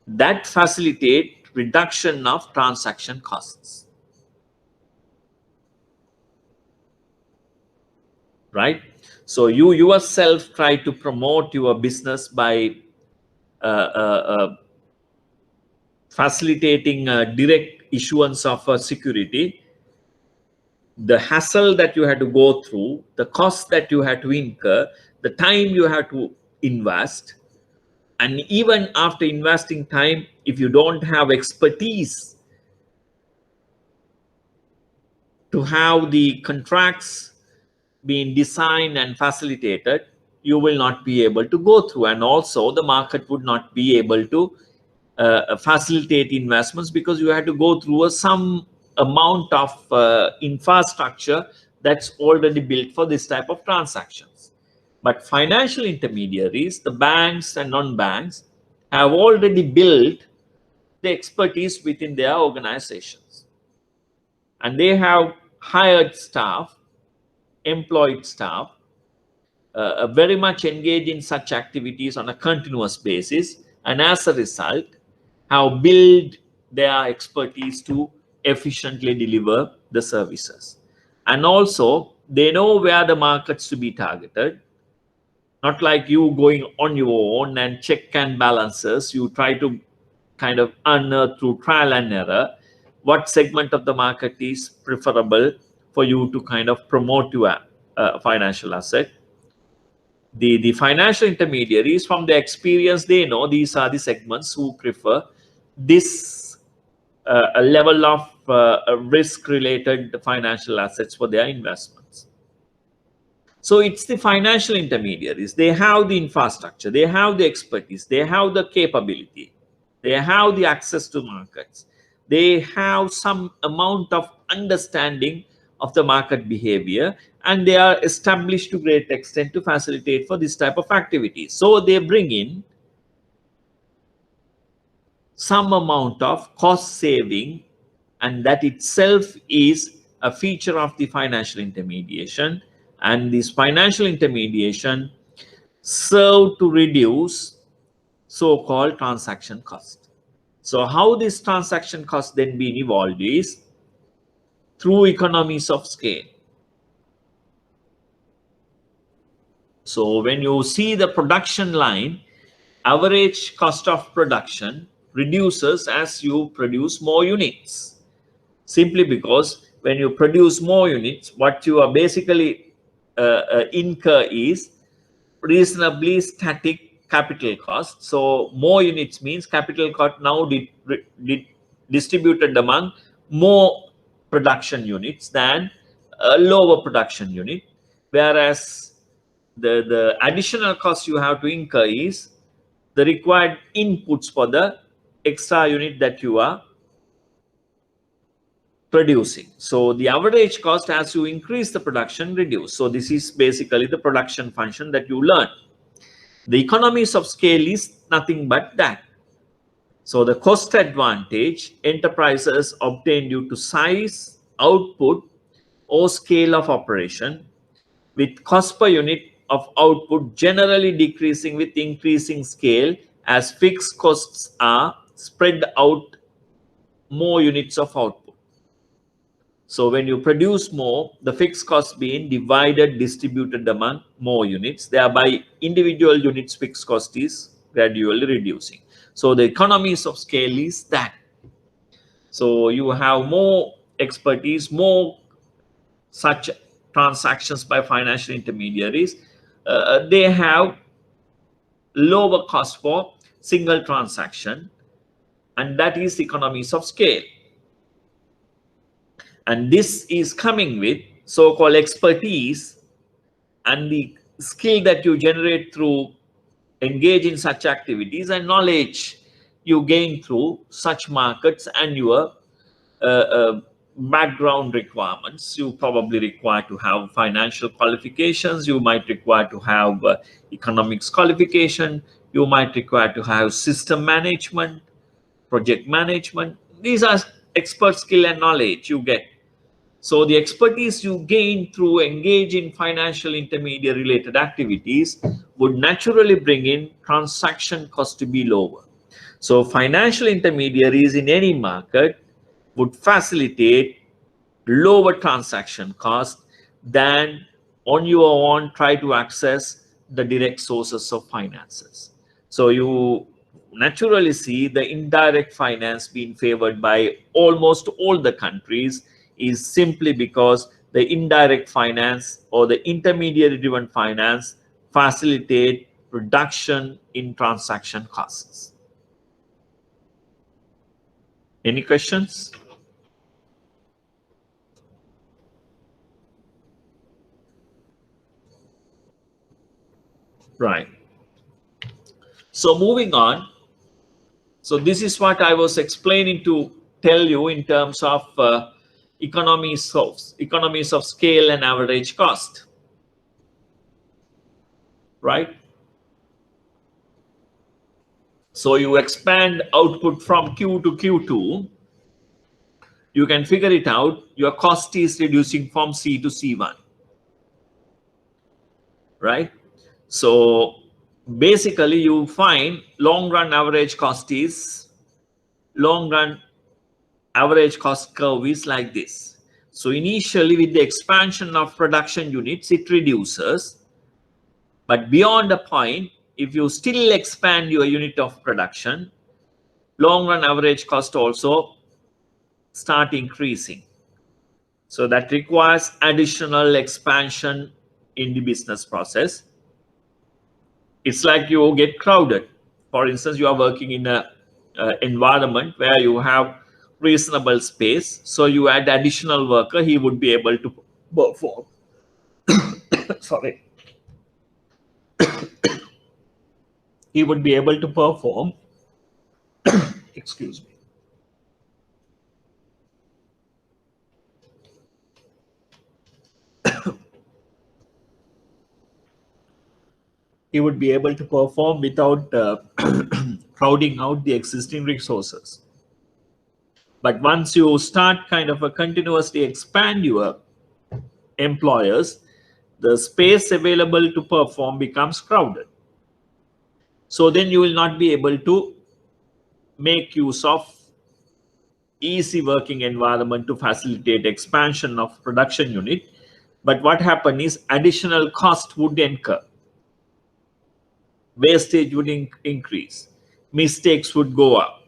that facilitate reduction of transaction costs, right? So you yourself try to promote your business by facilitating direct issuance of a security, the hassle that you had to go through, the cost that you had to incur, the time you had to invest, and even after investing time, if you don't have expertise to have the contracts being designed and facilitated, you will not be able to go through. And also the market would not be able to facilitate investments, because you had to go through some amount of infrastructure that's already built for this type of transactions. But financial intermediaries, the banks and non-banks, have already built the expertise within their organizations. And they have hired staff, employed staff, very much engaged in such activities on a continuous basis, and as a result have built their expertise to efficiently deliver the services. And also they know where the markets to be targeted, not like you going on your own and check and balances. You try to kind of unearth through trial and error what segment of the market is preferable for you to kind of promote your financial asset. The financial intermediaries, from their experience, they know these are the segments who prefer this level of risk related financial assets for their investments. So it's the financial intermediaries. They have the infrastructure, they have the expertise, they have the capability, they have the access to markets, they have some amount of understanding of the market behavior, and they are established to great extent to facilitate for this type of activity. So they bring in some amount of cost saving, and that itself is a feature of the financial intermediation. And this financial intermediation serve to reduce so-called transaction cost. So how this transaction cost then being evolved is through economies of scale. So when you see the production line, average cost of production reduces as you produce more units, simply because when you produce more units, what you are basically incur is reasonably static capital cost. So more units means capital cost now distributed among more production units than a lower production unit, whereas the additional cost you have to incur is the required inputs for the extra unit that you are producing. So the average cost, as you increase the production, reduce. So this is basically the production function that you learn. The economies of scale is nothing but that. So the cost advantage enterprises obtain due to size, output, or scale of operation, with cost per unit of output generally decreasing with increasing scale, as fixed costs are spread out more units of output. So when you produce more, the fixed cost being distributed among more units, thereby individual units fixed cost is gradually reducing. So the economies of scale is that. So you have more expertise, more such transactions by financial intermediaries. They have lower cost for single transaction, and that is economies of scale. And this is coming with so-called expertise and the skill that you generate through engage in such activities, and knowledge you gain through such markets, and your background requirements. You probably require to have financial qualifications, you might require to have economics qualification, you might require to have system management, project management. These are expert skill and knowledge you get. So the expertise you gain through engage in financial intermediary related activities would naturally bring in transaction cost to be lower. So financial intermediaries in any market would facilitate lower transaction cost than on your own try to access the direct sources of finances. So you naturally see the indirect finance being favored by almost all the countries is simply because the indirect finance or the intermediary driven finance facilitate reduction in transaction costs. Any questions? Right. So moving on. So this is what I was explaining to tell you in terms of economies of scale and average cost. Right. So you expand output from Q to Q2, you can figure it out. Your cost is reducing from C to C1, right? So basically you find long run average cost curve is like this. So initially with the expansion of production units, it reduces, but beyond a point, if you still expand your unit of production, long run average cost also start increasing. So that requires additional expansion in the business process. It's like you get crowded. For instance, you are working in a environment where you have reasonable space. So you add additional worker, he would be able to perform. Sorry. He would be able to perform. Excuse me. He would be able to perform without crowding out the existing resources. But once you start kind of a continuously expand your employers, the space available to perform becomes crowded. So then you will not be able to make use of easy working environment to facilitate expansion of production unit. But what happens is additional cost would incur. Wastage would increase. Mistakes would go up.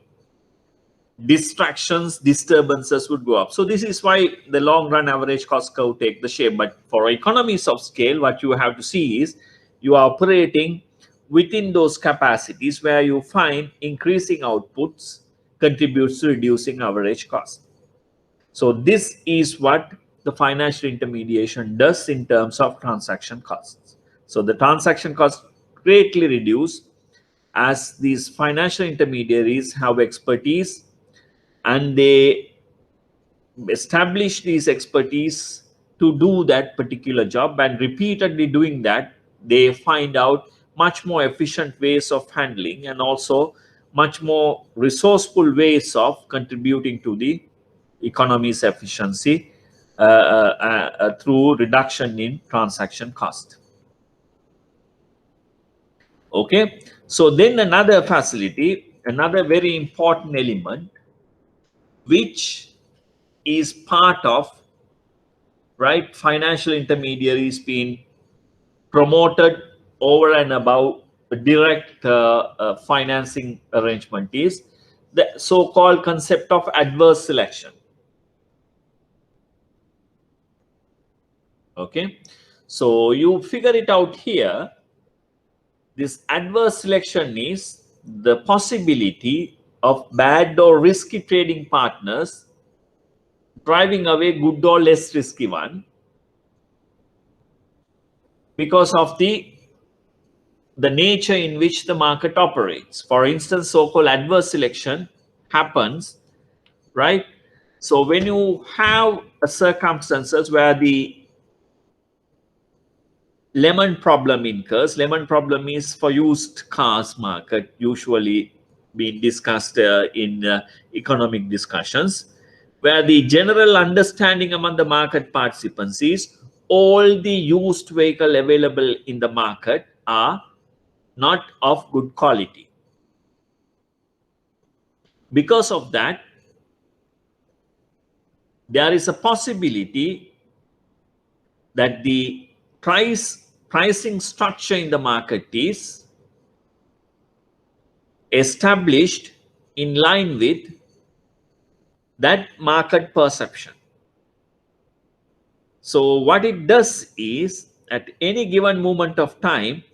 Distractions, disturbances would go up. So this is why the long run average cost curve take the shape. But for economies of scale, what you have to see is you are operating within those capacities where you find increasing outputs contributes to reducing average cost. So this is what the financial intermediation does in terms of transaction costs. So the transaction costs greatly reduce as these financial intermediaries have expertise and they establish these expertise to do that particular job, and repeatedly doing that, they find out much more efficient ways of handling and also much more resourceful ways of contributing to the economy's efficiency through reduction in transaction cost. Okay, so then another facility, another very important element which is part of, right, financial intermediaries being promoted over and above the direct financing arrangement is the so-called concept of adverse selection. Okay, so you figure it out here. This adverse selection is the possibility of bad or risky trading partners driving away good or less risky one because of the nature in which the market operates. For instance, so-called adverse selection happens, right? So when you have circumstances where the lemon problem incurs, lemon problem is for used cars market, usually being discussed in economic discussions, where the general understanding among the market participants is all the used vehicle available in the market are not of good quality. Because of that, there is a possibility that the pricing structure in the market is established in line with that market perception. So what it does is, at any given moment of time,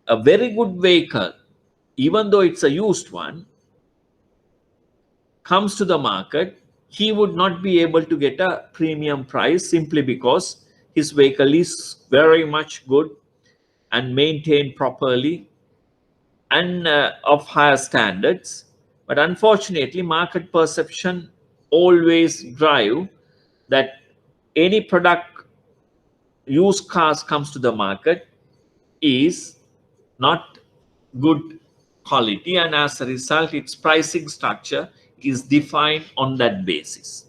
a very good vehicle, even though it's a used one, comes to the market, he would not be able to get a premium price simply because his vehicle is very much good and maintained properly and of higher standards. But unfortunately, market perception always drive that any product, used cars, comes to the market is not good quality, and as a result its pricing structure is defined on that basis.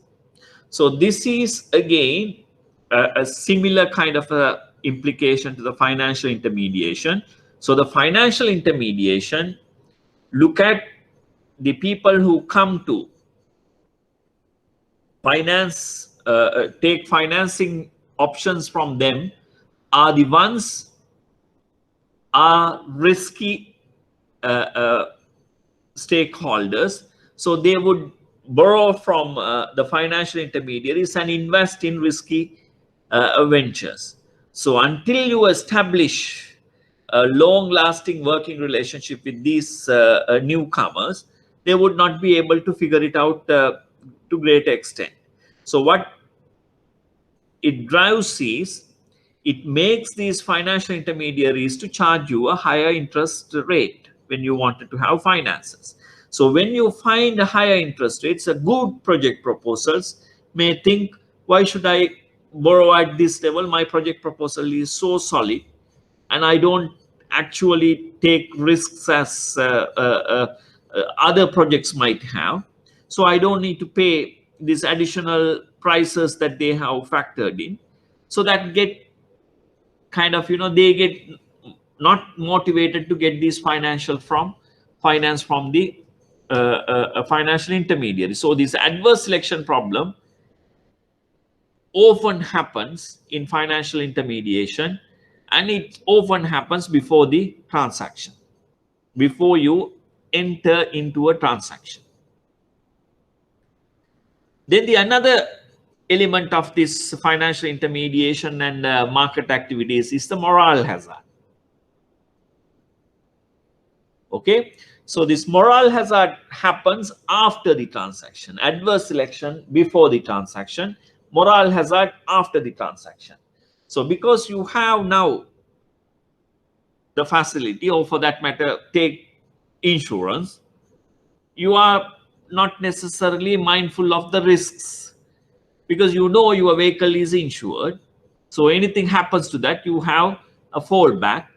So this is again a similar kind of a implication to the financial intermediation. So the financial intermediation look at the people who come to finance, take financing options from them, are the ones are risky stakeholders. So they would borrow from the financial intermediaries and invest in risky ventures. So until you establish a long-lasting working relationship with these newcomers, they would not be able to figure it out to great extent. So what it drives is, it makes these financial intermediaries to charge you a higher interest rate when you wanted to have finances. So when you find a higher interest rates, a good project proposals may think, why should I borrow at this level? My project proposal is so solid and I don't actually take risks as other projects might have. So I don't need to pay these additional prices that they have factored in. So that get kind of, they get not motivated to get these finance from the financial intermediary. So this adverse selection problem often happens in financial intermediation, and it often happens before the transaction, before you enter into a transaction. Then the another element of this financial intermediation and market activities is the moral hazard. Okay, so this moral hazard happens after the transaction. Adverse selection before the transaction, moral hazard after the transaction. So because you have now the facility, or for that matter take insurance, you are not necessarily mindful of the risks, because your vehicle is insured. So anything happens to that, you have a fallback,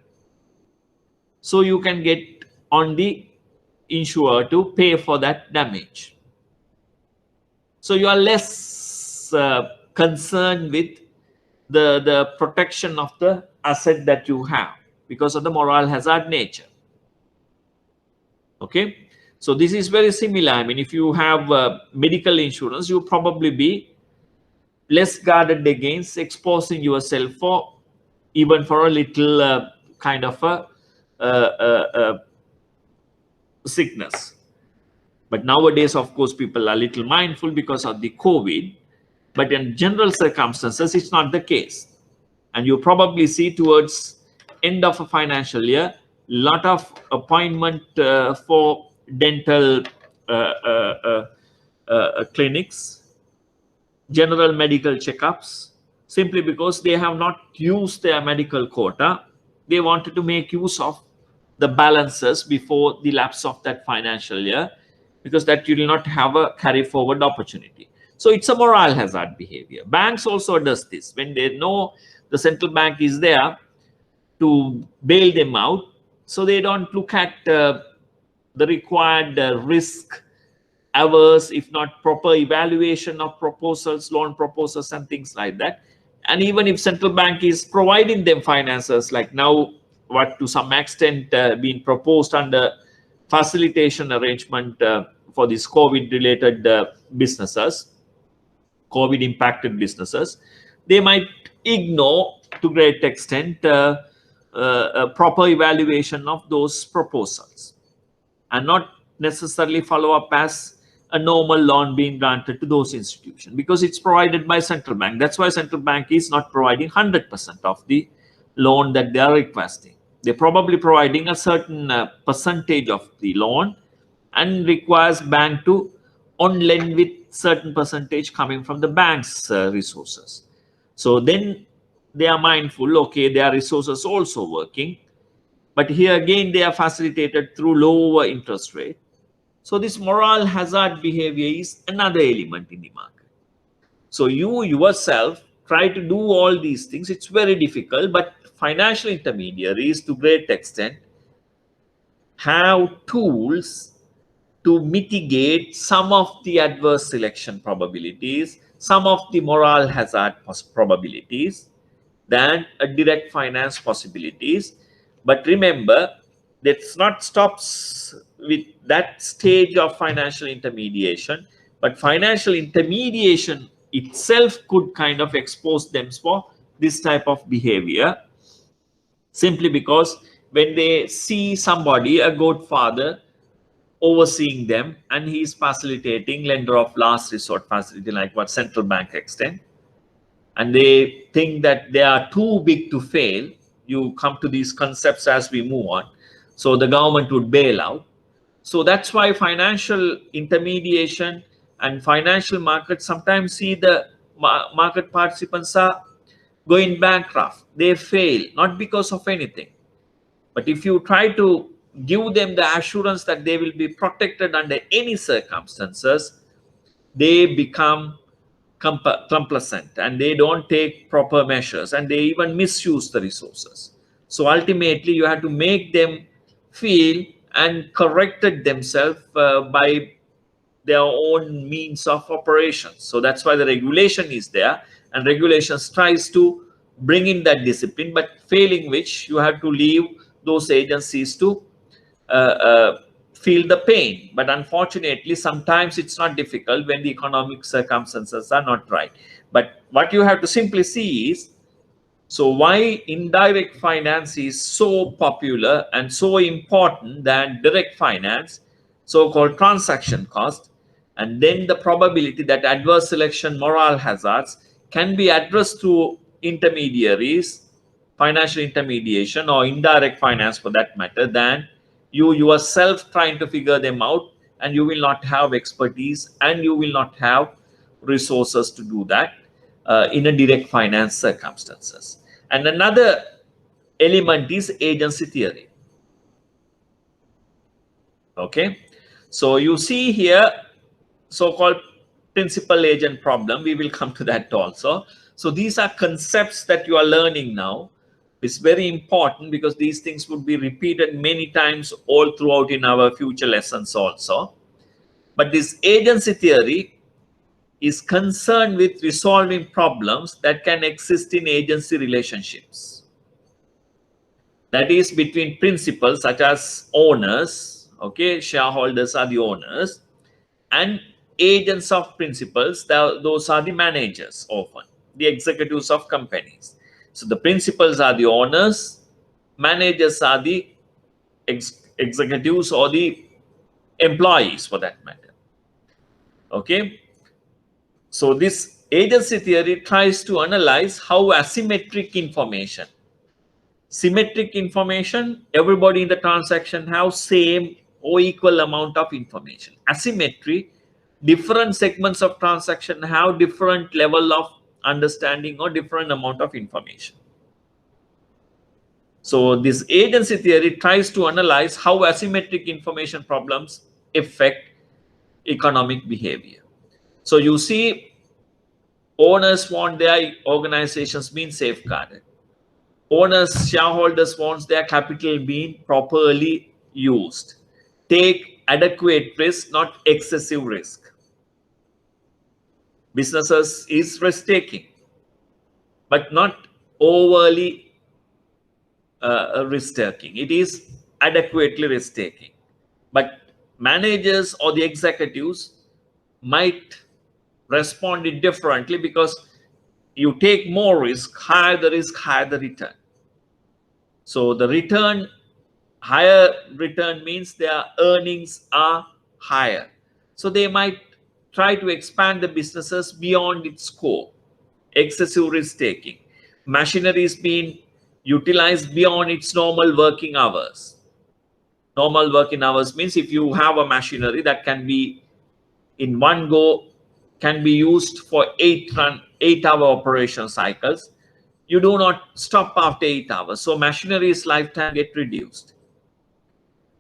so you can get on the insurer to pay for that damage. So you are less concerned with the protection of the asset that you have because of the moral hazard nature. Okay, so this is very similar. I mean, if you have medical insurance, you'll probably be less guarded against exposing yourself for even for a little kind of a sickness. But nowadays, of course, people are a little mindful because of the COVID. But in general circumstances, it's not the case. And you probably see towards end of a financial year, lot of appointment for dental clinics, general medical checkups, simply because they have not used their medical quota. They wanted to make use of the balances before the lapse of that financial year, because that you will not have a carry forward opportunity. So it's a moral hazard behavior. Banks also does this. When they know the central bank is there to bail them out, so they don't look at the required risk averse, if not proper evaluation of proposals, loan proposals and things like that. And even if central bank is providing them finances, like now what to some extent being proposed under facilitation arrangement for these COVID related businesses, COVID impacted businesses, they might ignore to great extent a proper evaluation of those proposals and not necessarily follow up as a normal loan being granted to those institutions, because it's provided by central bank. That's why central bank is not providing 100% of the loan that they are requesting. They're probably providing a certain percentage of the loan, and requires bank to on lend with certain percentage coming from the bank's resources. So then they are mindful, okay, their resources also working, but here again they are facilitated through lower interest rate. So this moral hazard behavior is another element in the market. So you yourself try to do all these things. It's very difficult, but financial intermediaries to great extent have tools to mitigate some of the adverse selection probabilities, some of the moral hazard probabilities than a direct finance possibilities. But remember, that's not stops with that stage of financial intermediation, but financial intermediation itself could kind of expose them for this type of behavior, simply because when they see somebody, a godfather, overseeing them, and he is facilitating lender of last resort facility like what central bank extend, and they think that they are too big to fail. You come to these concepts as we move on. So the government would bail out. So that's why financial intermediation and financial markets sometimes see the market participants are going bankrupt. They fail, not because of anything. But if you try to give them the assurance that they will be protected under any circumstances, they become complacent and they don't take proper measures, and they even misuse the resources. So ultimately, you have to make them feel and corrected themselves by their own means of operations. So that's why the regulation is there, and regulations tries to bring in that discipline, but failing which you have to leave those agencies to feel the pain. But unfortunately, sometimes it's not difficult when the economic circumstances are not right. But what you have to simply see is, so why indirect finance is so popular and so important than direct finance, so-called transaction cost, and then the probability that adverse selection moral hazards can be addressed through intermediaries, financial intermediation, or indirect finance for that matter, than you yourself trying to figure them out, and you will not have expertise and you will not have resources to do that in a direct finance circumstances. And another element is agency theory. Okay, so you see here so-called principal agent problem. We will come to that also. So these are concepts that you are learning now. It's very important because these things would be repeated many times all throughout in our future lessons also. But this agency theory is concerned with resolving problems that can exist in agency relationships. That is between principals such as owners, okay, shareholders are the owners, and agents of principals, those are the managers, often the executives of companies. So the principals are the owners, managers are the executives or the employees for that matter. Okay, so this agency theory tries to analyze how asymmetric information, symmetric information, everybody in the transaction have same or equal amount of information. Asymmetry, different segments of transaction have different level of understanding or different amount of information. So this agency theory tries to analyze how asymmetric information problems affect economic behavior. So you see, owners want their organizations being safeguarded. Owners, shareholders wants their capital being properly used. Take adequate risk, not excessive risk. Businesses is risk taking, but not overly risk taking. It is adequately risk taking. But managers or the executives might respond it differently, because you take more risk, higher the risk, higher the return. So the return, higher return means their earnings are higher. So they might try to expand the businesses beyond its scope. Excessive risk taking. Machinery is being utilized beyond its normal working hours. Normal working hours means if you have a machinery that can be in one go, can be used for 8-hour operation cycles, you do not stop after 8 hours. So machinery's lifetime get reduced.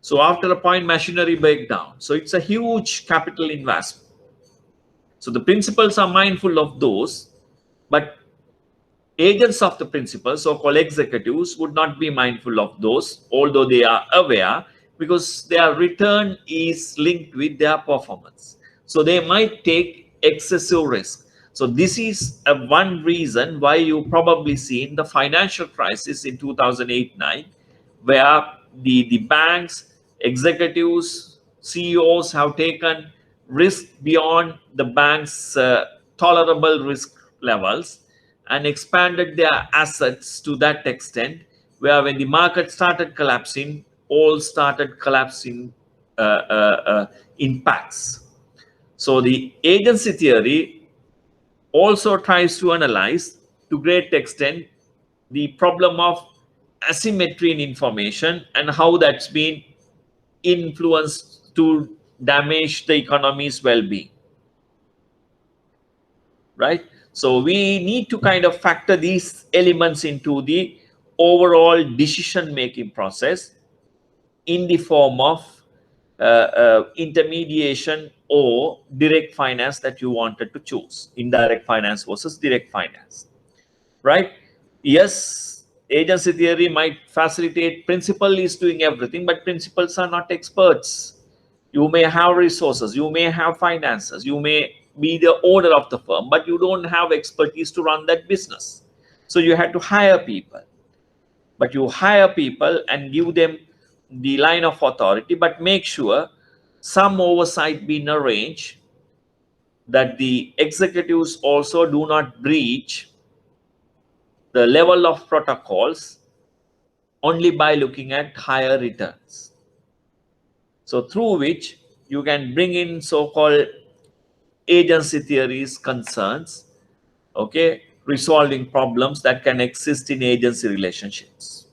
So after a point, machinery break down. So it's a huge capital investment. So the principals are mindful of those, but agents of the principals, so-called executives, would not be mindful of those, although they are aware, because their return is linked with their performance. So they might take excessive risk. So this is one reason why you probably seen the financial crisis in 2008-9, where the banks, executives, CEOs have taken risk beyond the bank's tolerable risk levels and expanded their assets to that extent, where when the market started collapsing, all started collapsing impacts. So the agency theory also tries to analyze to great extent the problem of asymmetry in information and how that's been influenced to damage the economy's well-being, right? So we need to kind of factor these elements into the overall decision-making process in the form of intermediation or direct finance that you wanted to choose, indirect finance versus direct finance, right? Yes, agency theory might facilitate, principal is doing everything, but principals are not experts. You may have resources, you may have finances, you may be the owner of the firm, but you don't have expertise to run that business. So you have to hire people. But you hire people and give them the line of authority, but make sure some oversight being arranged that the executives also do not breach the level of protocols only by looking at higher returns. So through which you can bring in so-called agency theories concerns, okay, resolving problems that can exist in agency relationships.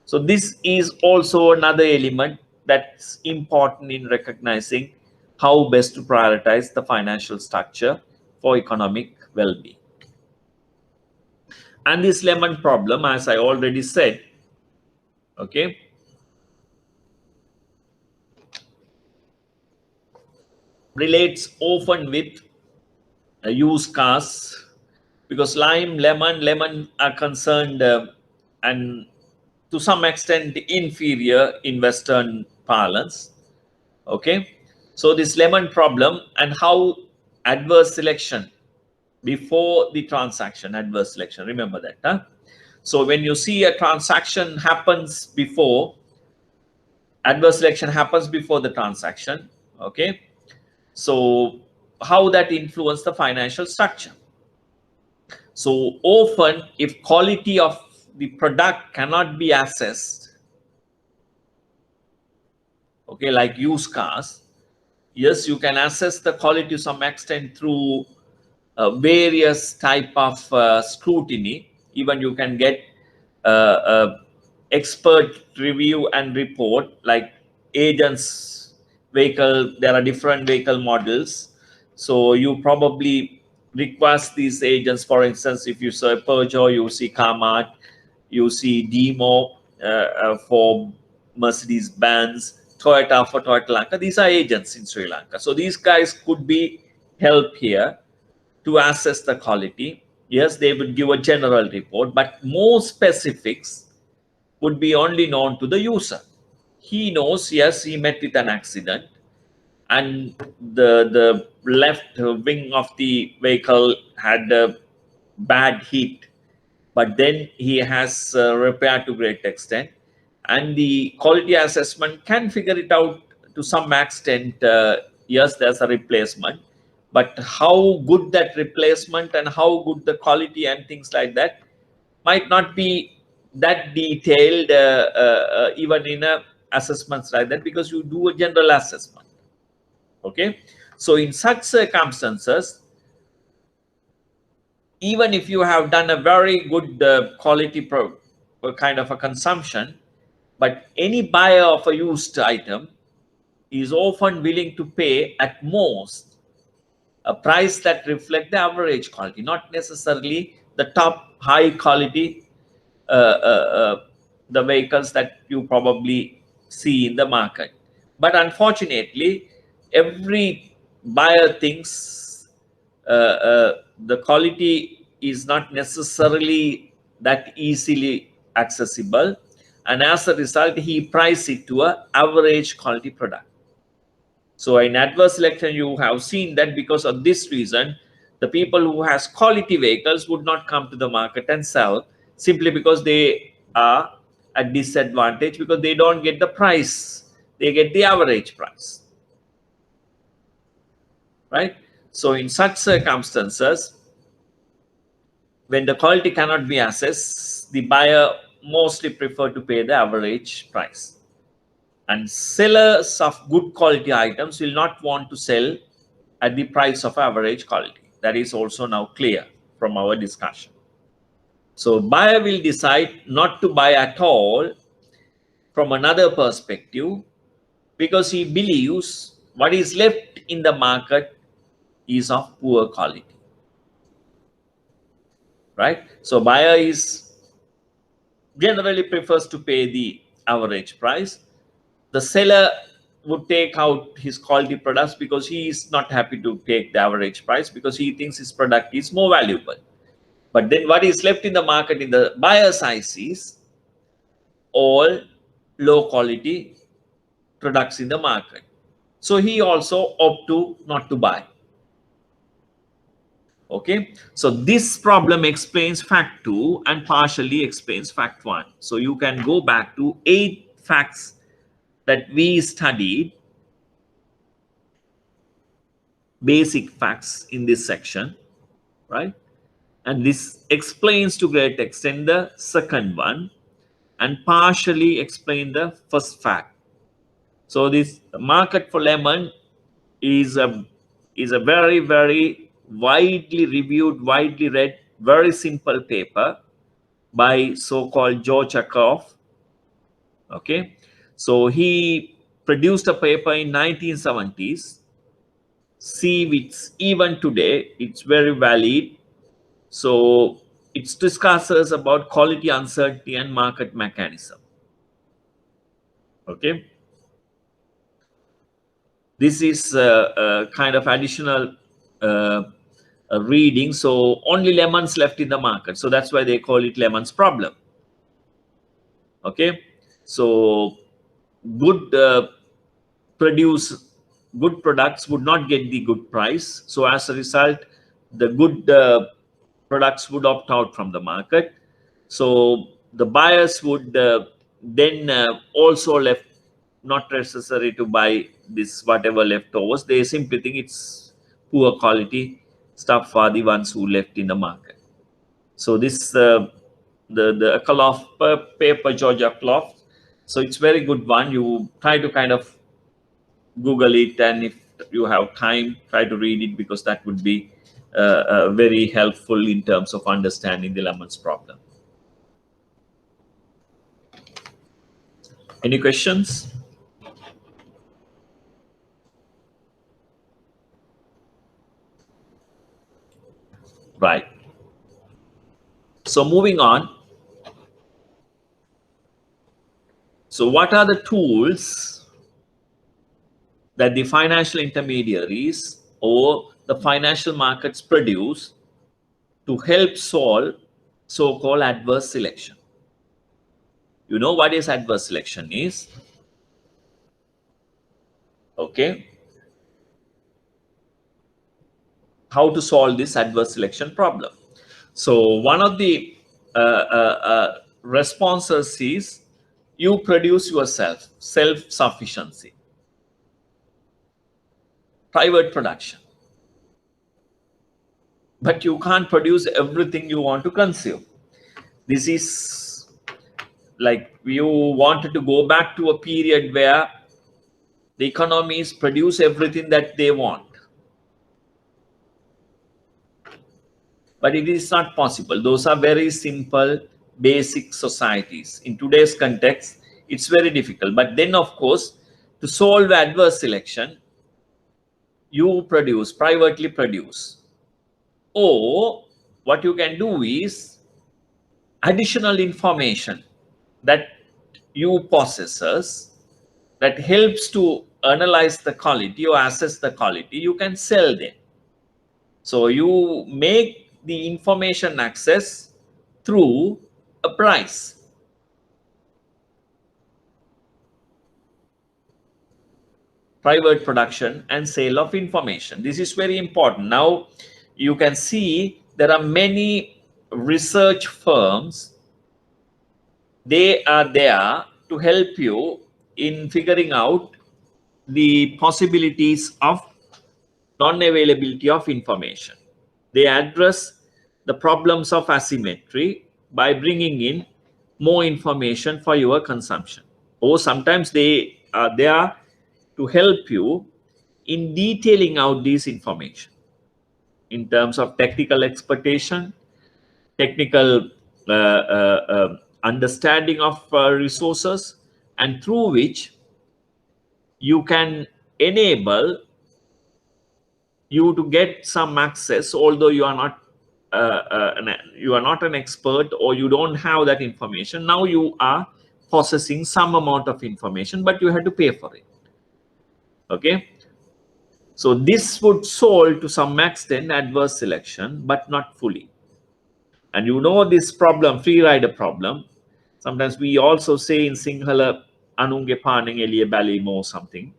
So this is also another element that's important in recognizing how best to prioritize the financial structure for economic well-being. And this lemon problem, as I already said, okay, relates often with used cars, because lemon are concerned and to some extent inferior in Western parlance. Okay, so this lemon problem and how adverse selection before the transaction, adverse selection, remember that, huh? So when you see a transaction happens before, adverse selection happens before the transaction, okay, so how that influence the financial structure. So often if quality of the product cannot be assessed, okay, like used cars, yes, you can assess the quality to some extent through various type of scrutiny. Even you can get expert review and report, like agents vehicle, there are different vehicle models, so you probably request these agents. For instance, if you see Peugeot, you see Carmart, you see Demo for Mercedes Benz, Toyota for Toyota Lanka. These are agents in Sri Lanka, so these guys could be help here to assess the quality. Yes, they would give a general report, but more specifics would be only known to the user. He knows, yes, he met with an accident and the left wing of the vehicle had a bad hit, but then he has repaired to great extent, and the quality assessment can figure it out to some extent. Yes, there's a replacement, but how good that replacement and how good the quality and things like that might not be that detailed even in a assessments like that, because you do a general assessment. Okay, so in such circumstances, even if you have done a very good quality kind of a consumption, but any buyer of a used item is often willing to pay at most a price that reflects the average quality, not necessarily the top high quality uh, uh, uh, the vehicles that you probably see in the market. But unfortunately, every buyer thinks the quality is not necessarily that easily accessible, and as a result, he prices it to an average quality product. So in adverse selection, you have seen that because of this reason, the people who has quality vehicles would not come to the market and sell, simply because they are at disadvantage, because they don't get the price, they get the average price, right? So in such circumstances, when the quality cannot be assessed, the buyer mostly prefer to pay the average price. And sellers of good quality items will not want to sell at the price of average quality. That is also now clear from our discussion. So buyer will decide not to buy at all from another perspective, because he believes what is left in the market is of poor quality, right? So buyer is generally prefers to pay the average price. The seller would take out his quality products because he is not happy to take the average price, because he thinks his product is more valuable. But then what is left in the market in the buyer's eyes is all low quality products in the market. So he also opt to not to buy. Okay, so this problem explains fact 2 and partially explains fact 1. So you can go back to 8 facts that we studied, basic facts in this section, right? And this explains to great extent the second one and partially explain the first fact. So this market for lemon is a very, very widely reviewed, widely read, very simple paper by so-called George Akerlof. Okay, so he produced a paper in 1970s. See, it's even today, it's very valid. So it discusses about quality uncertainty and market mechanism. Okay, this is a kind of additional reading. So only lemons left in the market, so that's why they call it lemons problem. Okay, so good good products would not get the good price, so as a result the good products would opt out from the market. So the buyers would then also left not necessary to buy this whatever leftovers. They simply think it's poor quality stuff for the ones who left in the market. So this the Akerlof paper, George Akerlof. So it's very good one. You try to kind of Google it, and if you have time, try to read it, because that would be very helpful in terms of understanding the lemons problem. Any questions? Right. So moving on. So what are the tools that the financial intermediaries or the financial markets produce to help solve so-called adverse selection? You know what is adverse selection is? Okay. How to solve this adverse selection problem? So one of the responses is you produce yourself, self-sufficiency, private production. But you can't produce everything you want to consume. This is like you wanted to go back to a period where The economies produce everything that they want. But it is not possible. Those are very simple, basic societies. In today's context, it's very difficult. But then, of course, to solve adverse selection, you privately produce. Or what you can do is additional information that you possesses that helps to analyze the quality or assess the quality, you can sell them. So you make the information access through a price. Private production and sale of information. This is very important. Now you can see there are many research firms. They are there to help you in figuring out the possibilities of non-availability of information. They address the problems of asymmetry by bringing in more information for your consumption. Or sometimes they are there to help you in detailing out these information in terms of technical exploitation, technical understanding of resources, and through which you can enable you to get some access, although you are not an expert or you don't have that information. Now you are possessing some amount of information, but you have to pay for it. Okay, so this would solve to some extent adverse selection, but not fully. And you know this problem, free rider problem. Sometimes we also say in Sinhala, Anunge Paning Elia Balimo or something,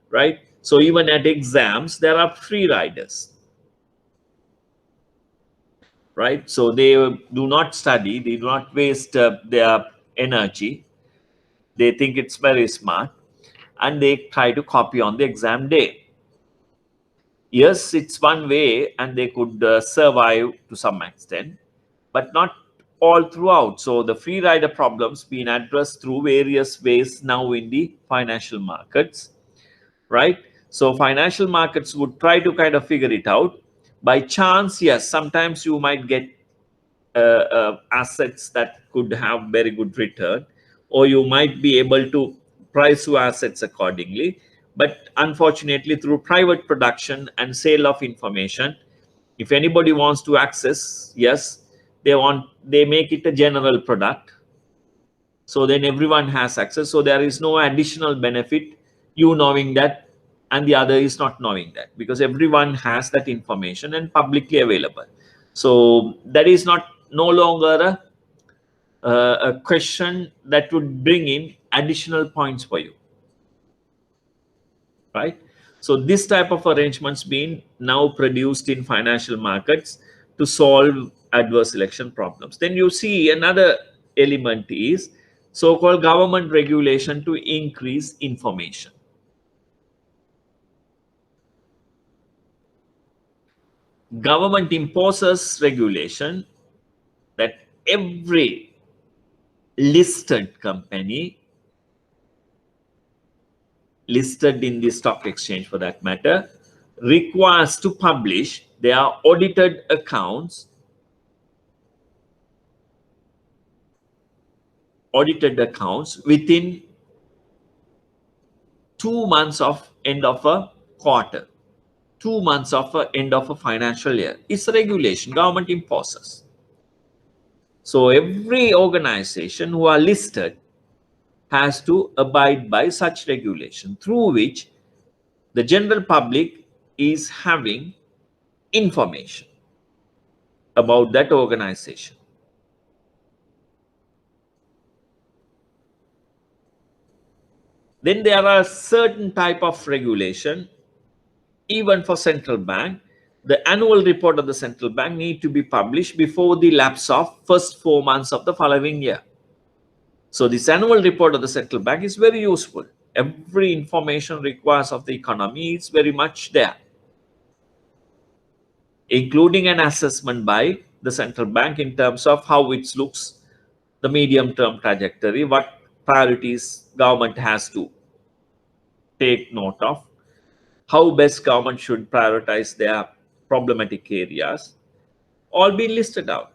right? So even at exams, there are free riders, right? So they do not study, they do not waste their energy. They think it's very smart, and they try to copy on the exam day. Yes, it's one way, and they could survive to some extent, but not all throughout. So the free rider problems being addressed through various ways now in the financial markets, right? So financial markets would try to kind of figure it out. By chance, yes, sometimes you might get assets that could have very good return, or you might be able to price your assets accordingly. But unfortunately, through private production and sale of information, if anybody wants to access, yes, they make it a general product, so then everyone has access. So there is no additional benefit you knowing that and the other is not knowing that, because everyone has that information and publicly available. So that is not no longer a question that would bring in additional points for you, right? So this type of arrangements being now produced in financial markets to solve adverse selection problems. Then you see another element is so-called government regulation to increase information. Government imposes regulation that every listed company, listed in the stock exchange for that matter, requires to publish their audited accounts within 2 months of end of a quarter, 2 months of end of a financial year. It's a regulation government imposes. So every organization who are listed has to abide by such regulation, through which the general public is having information about that organization. Then there are certain type of regulation, even for central bank. The annual report of the central bank need to be published before the lapse of first 4 months of the following year. So this annual report of the central bank is very useful. Every information requires of the economy is very much there, including an assessment by the central bank in terms of how it looks, the medium term trajectory, what priorities government has to take note of, how best government should prioritize their problematic areas, all been listed out.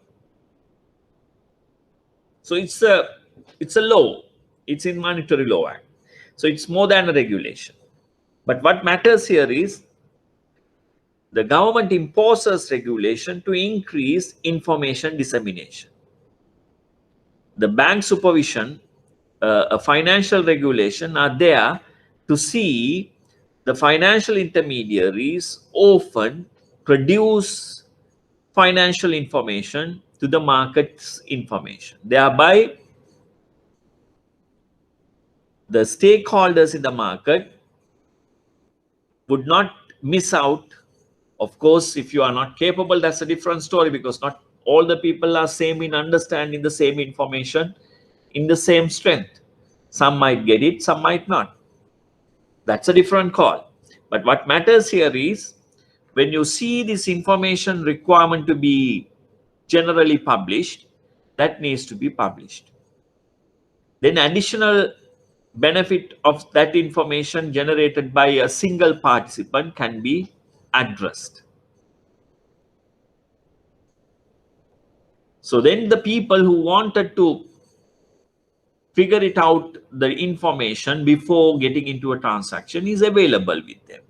So it's a law. It's in Monetary Law Act. So it's more than a regulation. But what matters here is the government imposes regulation to increase information dissemination. The bank supervision, a financial regulation are there to see the financial intermediaries often produce financial information to the market's information. Thereby, the stakeholders in the market would not miss out. Of course, if you are not capable, that's a different story, because not all the people are same in understanding the same information in the same strength. Some might get it, some might not. That's a different call. But what matters here is when you see this information requirement to be generally published, that needs to be published. Then additional benefit of that information generated by a single participant can be addressed. So then the people who wanted to figure it out, the information before getting into a transaction is available with them.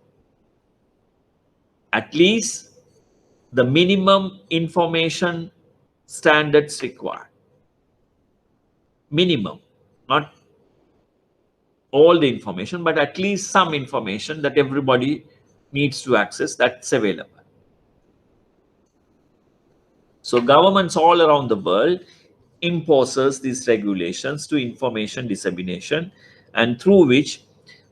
At least the minimum information standards required. Minimum, not all the information, but at least some information that everybody needs to access, that's available. So governments all around the world imposes these regulations to information dissemination, and through which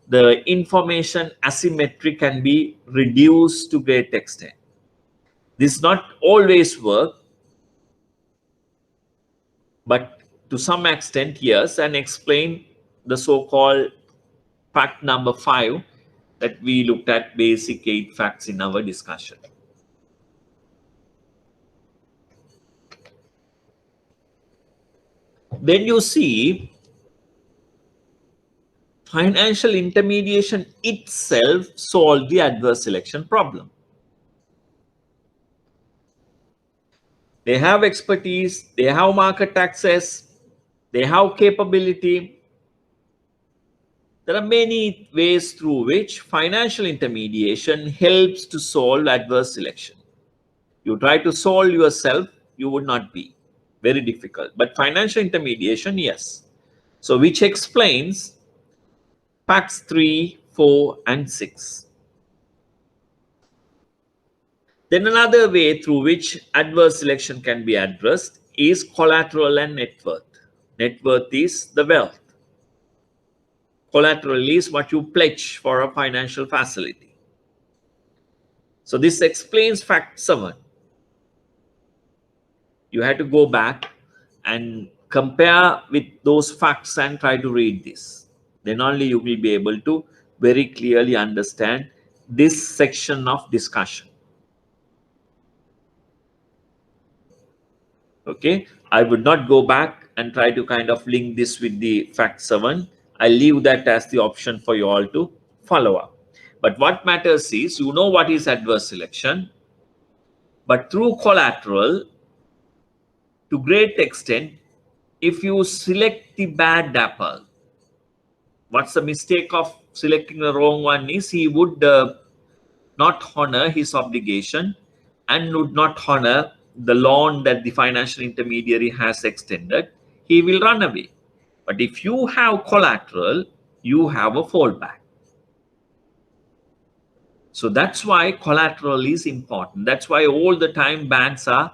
the information asymmetry can be reduced to great extent. This not always work, but to some extent, yes, and explain the so-called fact number 5 that we looked at, basic 8 facts in our discussion. Then you see financial intermediation itself solved the adverse selection problem. They have expertise, they have market access, they have capability. There are many ways through which financial intermediation helps to solve adverse selection. You try to solve yourself, you would not be. Very difficult. But financial intermediation, yes. So which explains facts 3, 4, and 6. Then another way through which adverse selection can be addressed is collateral and net worth. Net worth is the wealth. Collateral is what you pledge for a financial facility. So this explains fact 7. You had to go back and compare with those facts and try to read this. Then only you will be able to very clearly understand this section of discussion. Okay, I would not go back and try to kind of link this with the fact 7. I'll leave that as the option for you all to follow up. But what matters is, you know what is adverse selection, but through collateral, to great extent, if you select the bad apple, what's the mistake of selecting the wrong one is he would not honor his obligation and would not honor the loan that the financial intermediary has extended. He will run away. But if you have collateral, you have a fallback. So that's why collateral is important. That's why all the time banks are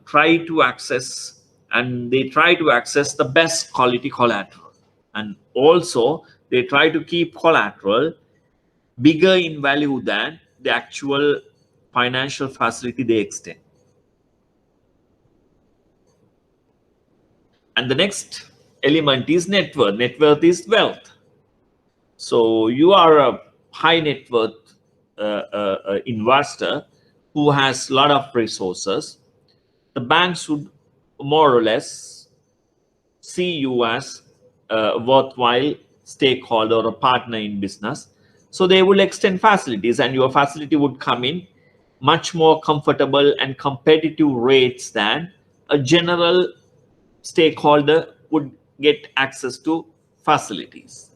try to access, and they try to access the best quality collateral. And also they try to keep collateral bigger in value than the actual financial facility they extend. And the next element is net worth. Net worth is wealth. So you are a high net worth investor who has a lot of resources. The banks would more or less see you as a worthwhile stakeholder or a partner in business. So they will extend facilities, and your facility would come in much more comfortable and competitive rates than a general stakeholder would get access to facilities.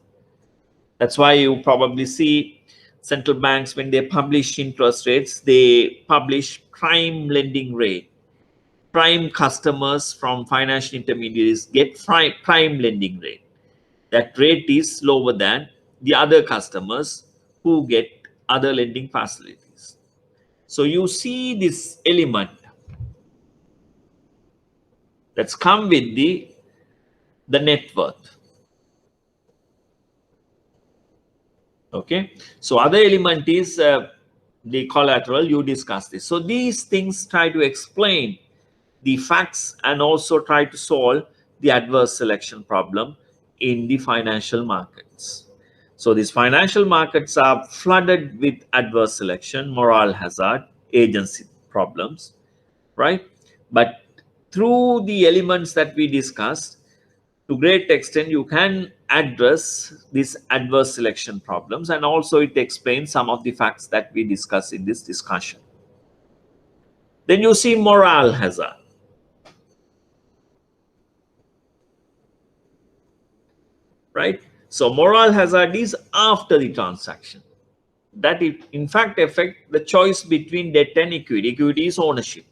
That's why you probably see central banks, when they publish interest rates, they publish prime lending rate. Prime customers from financial intermediaries get prime lending rate. That rate is lower than the other customers who get other lending facilities. So you see this element that's come with the net worth. Okay, so other element is the collateral. You discussed this. So these things try to explain the facts and also try to solve the adverse selection problem in the financial markets. So these financial markets are flooded with adverse selection, moral hazard, agency problems, right? But through the elements that we discussed, to great extent, you can address these adverse selection problems, and also it explains some of the facts that we discuss in this discussion. Then you see moral hazard. Right? So moral hazard is after the transaction. That it in fact affect the choice between debt and equity. Equity is ownership.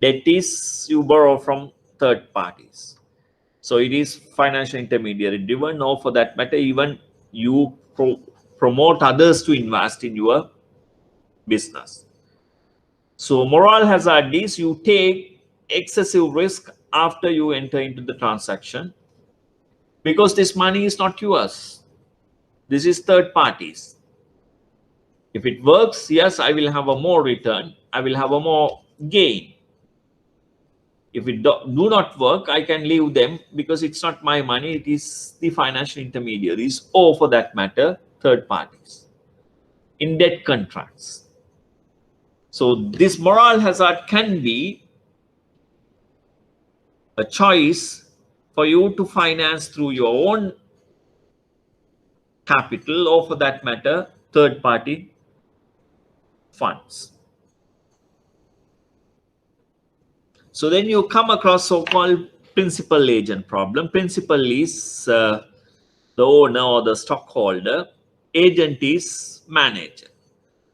Debt is you borrow from third parties. So it is financial intermediary driven, or for that matter, even you promote others to invest in your business. So moral hazard is you take excessive risk after you enter into the transaction, because this money is not yours. This is third parties. If it works, yes, I will have a more return. I will have a more gain. If it do not work, I can leave them because it's not my money. It is the financial intermediaries, or for that matter, third parties in debt contracts. So this moral hazard can be a choice for you to finance through your own capital, or for that matter, third party funds. So then you come across so-called principal agent problem. Principal is the owner or the stockholder. Agent is manager.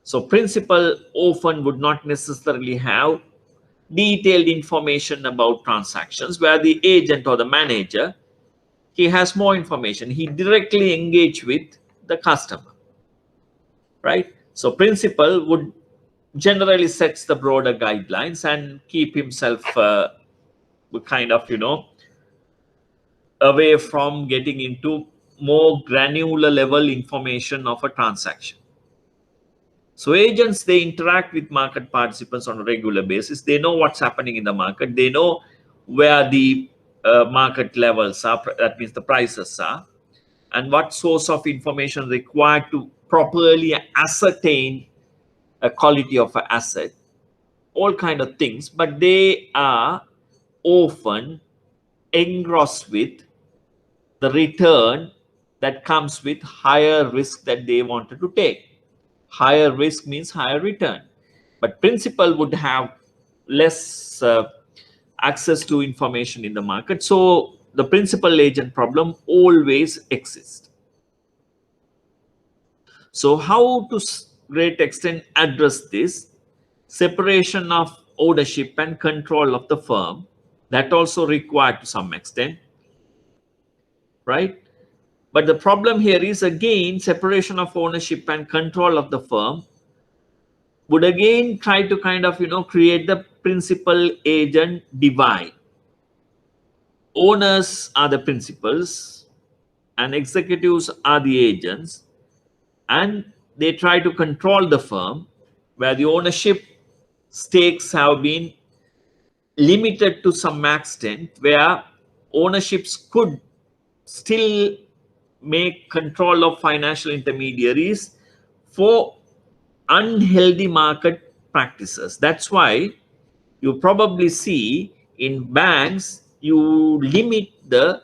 So principal often would not necessarily have detailed information about transactions, where the agent or the manager, he has more information. He directly engage with the customer, right? So principal would generally sets the broader guidelines and keep himself kind of, away from getting into more granular level information of a transaction. So agents, they interact with market participants on a regular basis. They know what's happening in the market. They know where the market levels are, that means the prices are, and what source of information required to properly ascertain a quality of an asset, all kind of things. But they are often engrossed with the return that comes with higher risk that they wanted to take. Higher risk means higher return, but principal would have less access to information in the market. So the principal agent problem always exists. So how to great extent address this? Separation of ownership and control of the firm, that also required to some extent, right? But the problem here is, again, separation of ownership and control of the firm would again try to kind of, create the principal agent divide. Owners are the principals and executives are the agents, and they try to control the firm, where the ownership stakes have been limited to some extent, where ownerships could still make control of financial intermediaries for unhealthy market practices. That's why you probably see in banks, you limit the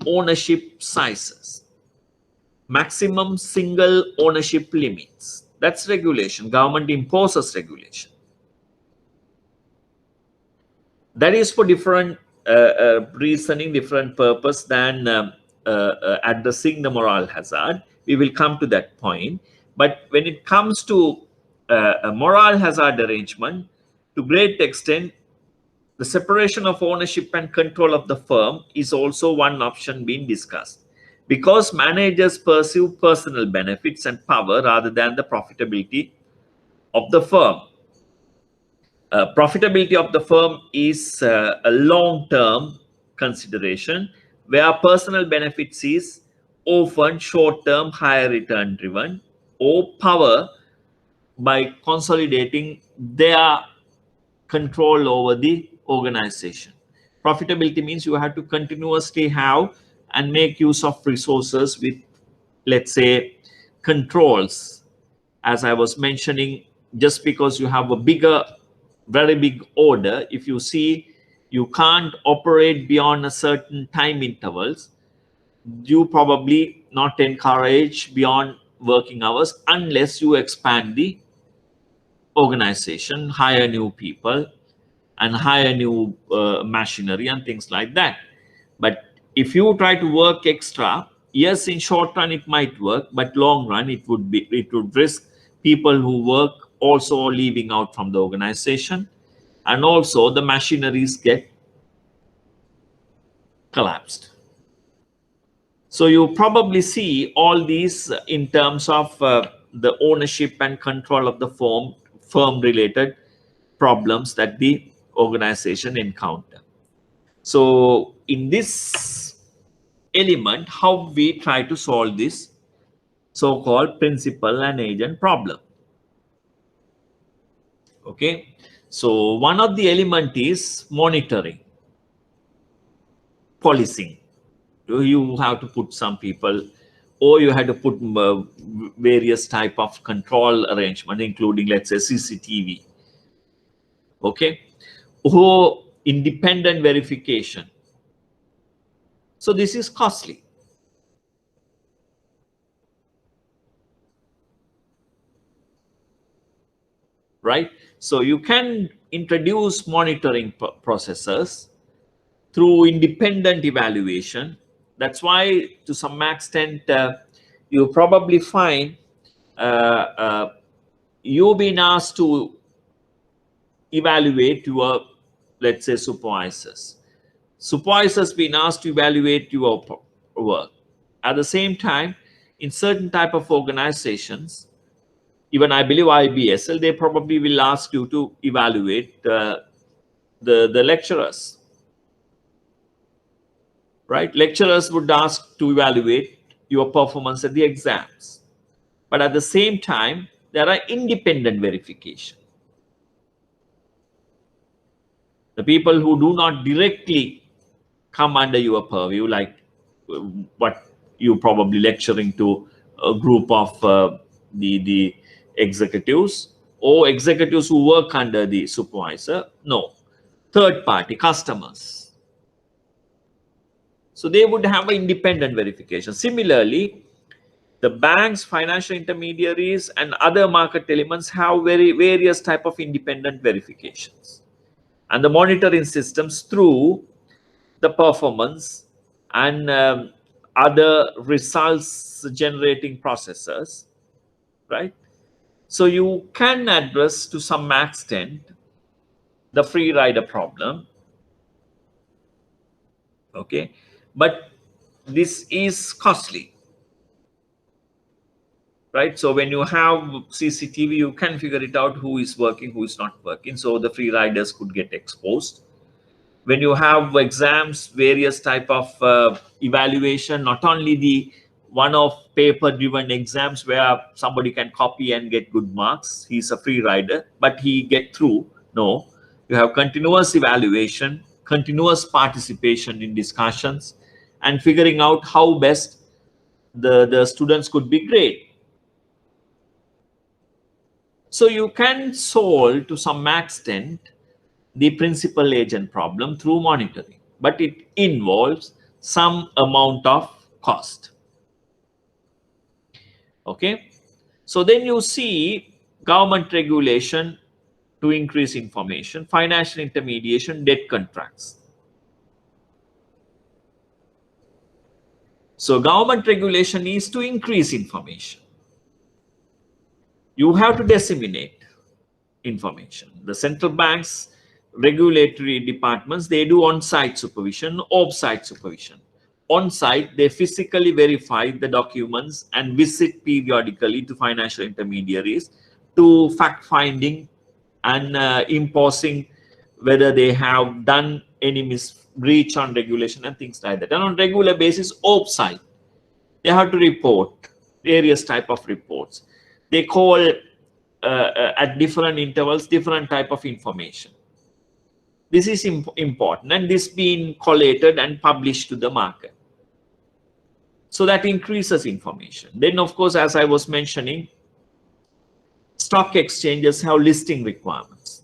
ownership sizes. maximum single ownership limits. That's regulation. Government imposes regulation. That is for different reasoning, different purpose than addressing the moral hazard. We will come to that point. But when it comes to a moral hazard arrangement, to great extent, the separation of ownership and control of the firm is also one option being discussed, because managers pursue personal benefits and power rather than the profitability of the firm. Profitability of the firm is a long-term consideration, where personal benefits is often short-term, higher return driven, or power by consolidating their control over the organization. Profitability means you have to continuously have and make use of resources with, let's say, controls. As I was mentioning, just because you have a bigger, very big order, if you see you can't operate beyond a certain time intervals, you probably not encourage beyond working hours unless you expand the organization, hire new people, and hire new machinery and things like that. But if you try to work extra, yes, in short run it might work, but long run it would risk people who work also leaving out from the organization, and also the machineries get collapsed. So you probably see all these in terms of the ownership and control of the firm related problems that the organization encounter. So in this element, how we try to solve this so-called principal and agent problem. Okay, so one of the element is monitoring, policing. You have to put some people, or you had to put various type of control arrangement, including, let's say, CCTV. Okay, or independent verification. So this is costly. Right? So you can introduce monitoring processes through independent evaluation. That's why, to some extent, you probably find you've been asked to evaluate your, let's say, supervisors. Supervisors been asked to evaluate your work. At the same time, in certain type of organizations, even I believe IBSL, they probably will ask you to evaluate the lecturers, right? Lecturers would ask to evaluate your performance at the exams. But at the same time, there are independent verification. The people who do not directly come under your purview, like what you probably lecturing to a group of the executives, or executives who work under the supervisor. No, third party customers. So they would have an independent verification. Similarly, the banks, financial intermediaries, and other market elements have various type of independent verifications, and the monitoring systems through the performance and other results generating processes, right? So you can address to some extent the free rider problem. Okay, but this is costly, right? So when you have CCTV, you can figure it out who is working, who is not working. So the free riders could get exposed. When you have exams, various type of evaluation, not only the one of paper driven exams where somebody can copy and get good marks, he's a free rider, but he get through. No, you have continuous evaluation, continuous participation in discussions, and figuring out how best the students could be great. So you can solve to some extent the principal agent problem through monitoring, but it involves some amount of cost. Okay. So then you see government regulation to increase information, financial intermediation, debt contracts. So government regulation is to increase information. You have to disseminate information. The central banks, regulatory departments, they do on-site supervision, off-site supervision. On-site, they physically verify the documents and visit periodically to financial intermediaries to fact-finding and imposing whether they have done any breach on regulation and things like that. And on regular basis, off-site, they have to report various type of reports. They call at different intervals different type of information. This is important, and this being collated and published to the market. So that increases information. Then, of course, as I was mentioning, stock exchanges have listing requirements.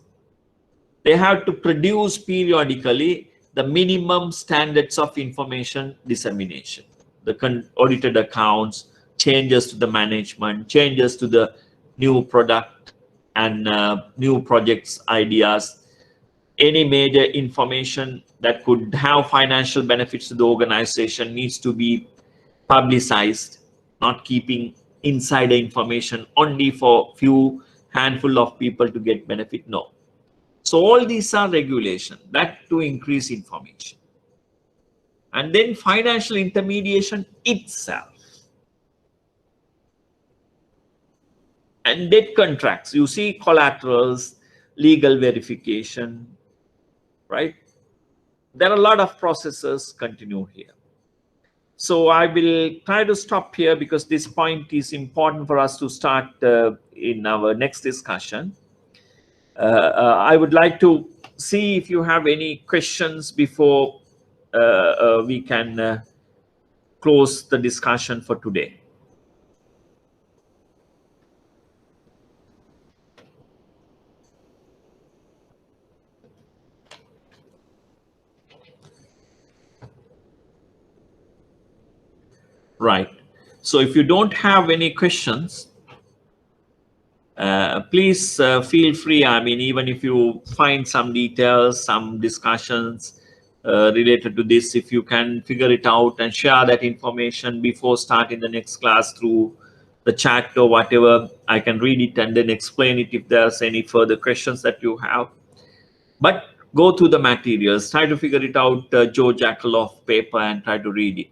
They have to produce periodically the minimum standards of information dissemination, the audited accounts, changes to the management, changes to the new product and new projects ideas, any major information that could have financial benefits to the organization needs to be publicized, not keeping insider information only for few handful of people to get benefit. No. So all these are regulation that to increase information. And then financial intermediation itself. And debt contracts, you see collaterals, legal verification, right? There are a lot of processes continue here. So I will try to stop here because this point is important for us to start in our next discussion. I would like to see if you have any questions before we can close the discussion for today. Right. So if you don't have any questions, please feel free. I mean, even if you find some details, some discussions related to this, if you can figure it out and share that information before starting the next class through the chat or whatever, I can read it and then explain it if there's any further questions that you have. But go through the materials, try to figure it out, Joe Jackaloff paper, and try to read it.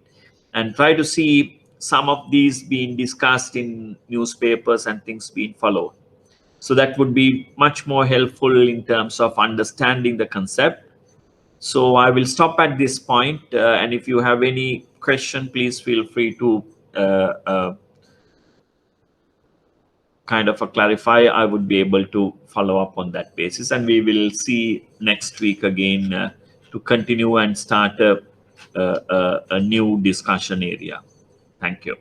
And try to see some of these being discussed in newspapers and things being followed. So that would be much more helpful in terms of understanding the concept. So I will stop at this point, and if you have any question, please feel free to kind of clarify. I would be able to follow up on that basis, and we will see next week again to continue and start a new discussion area. Thank you.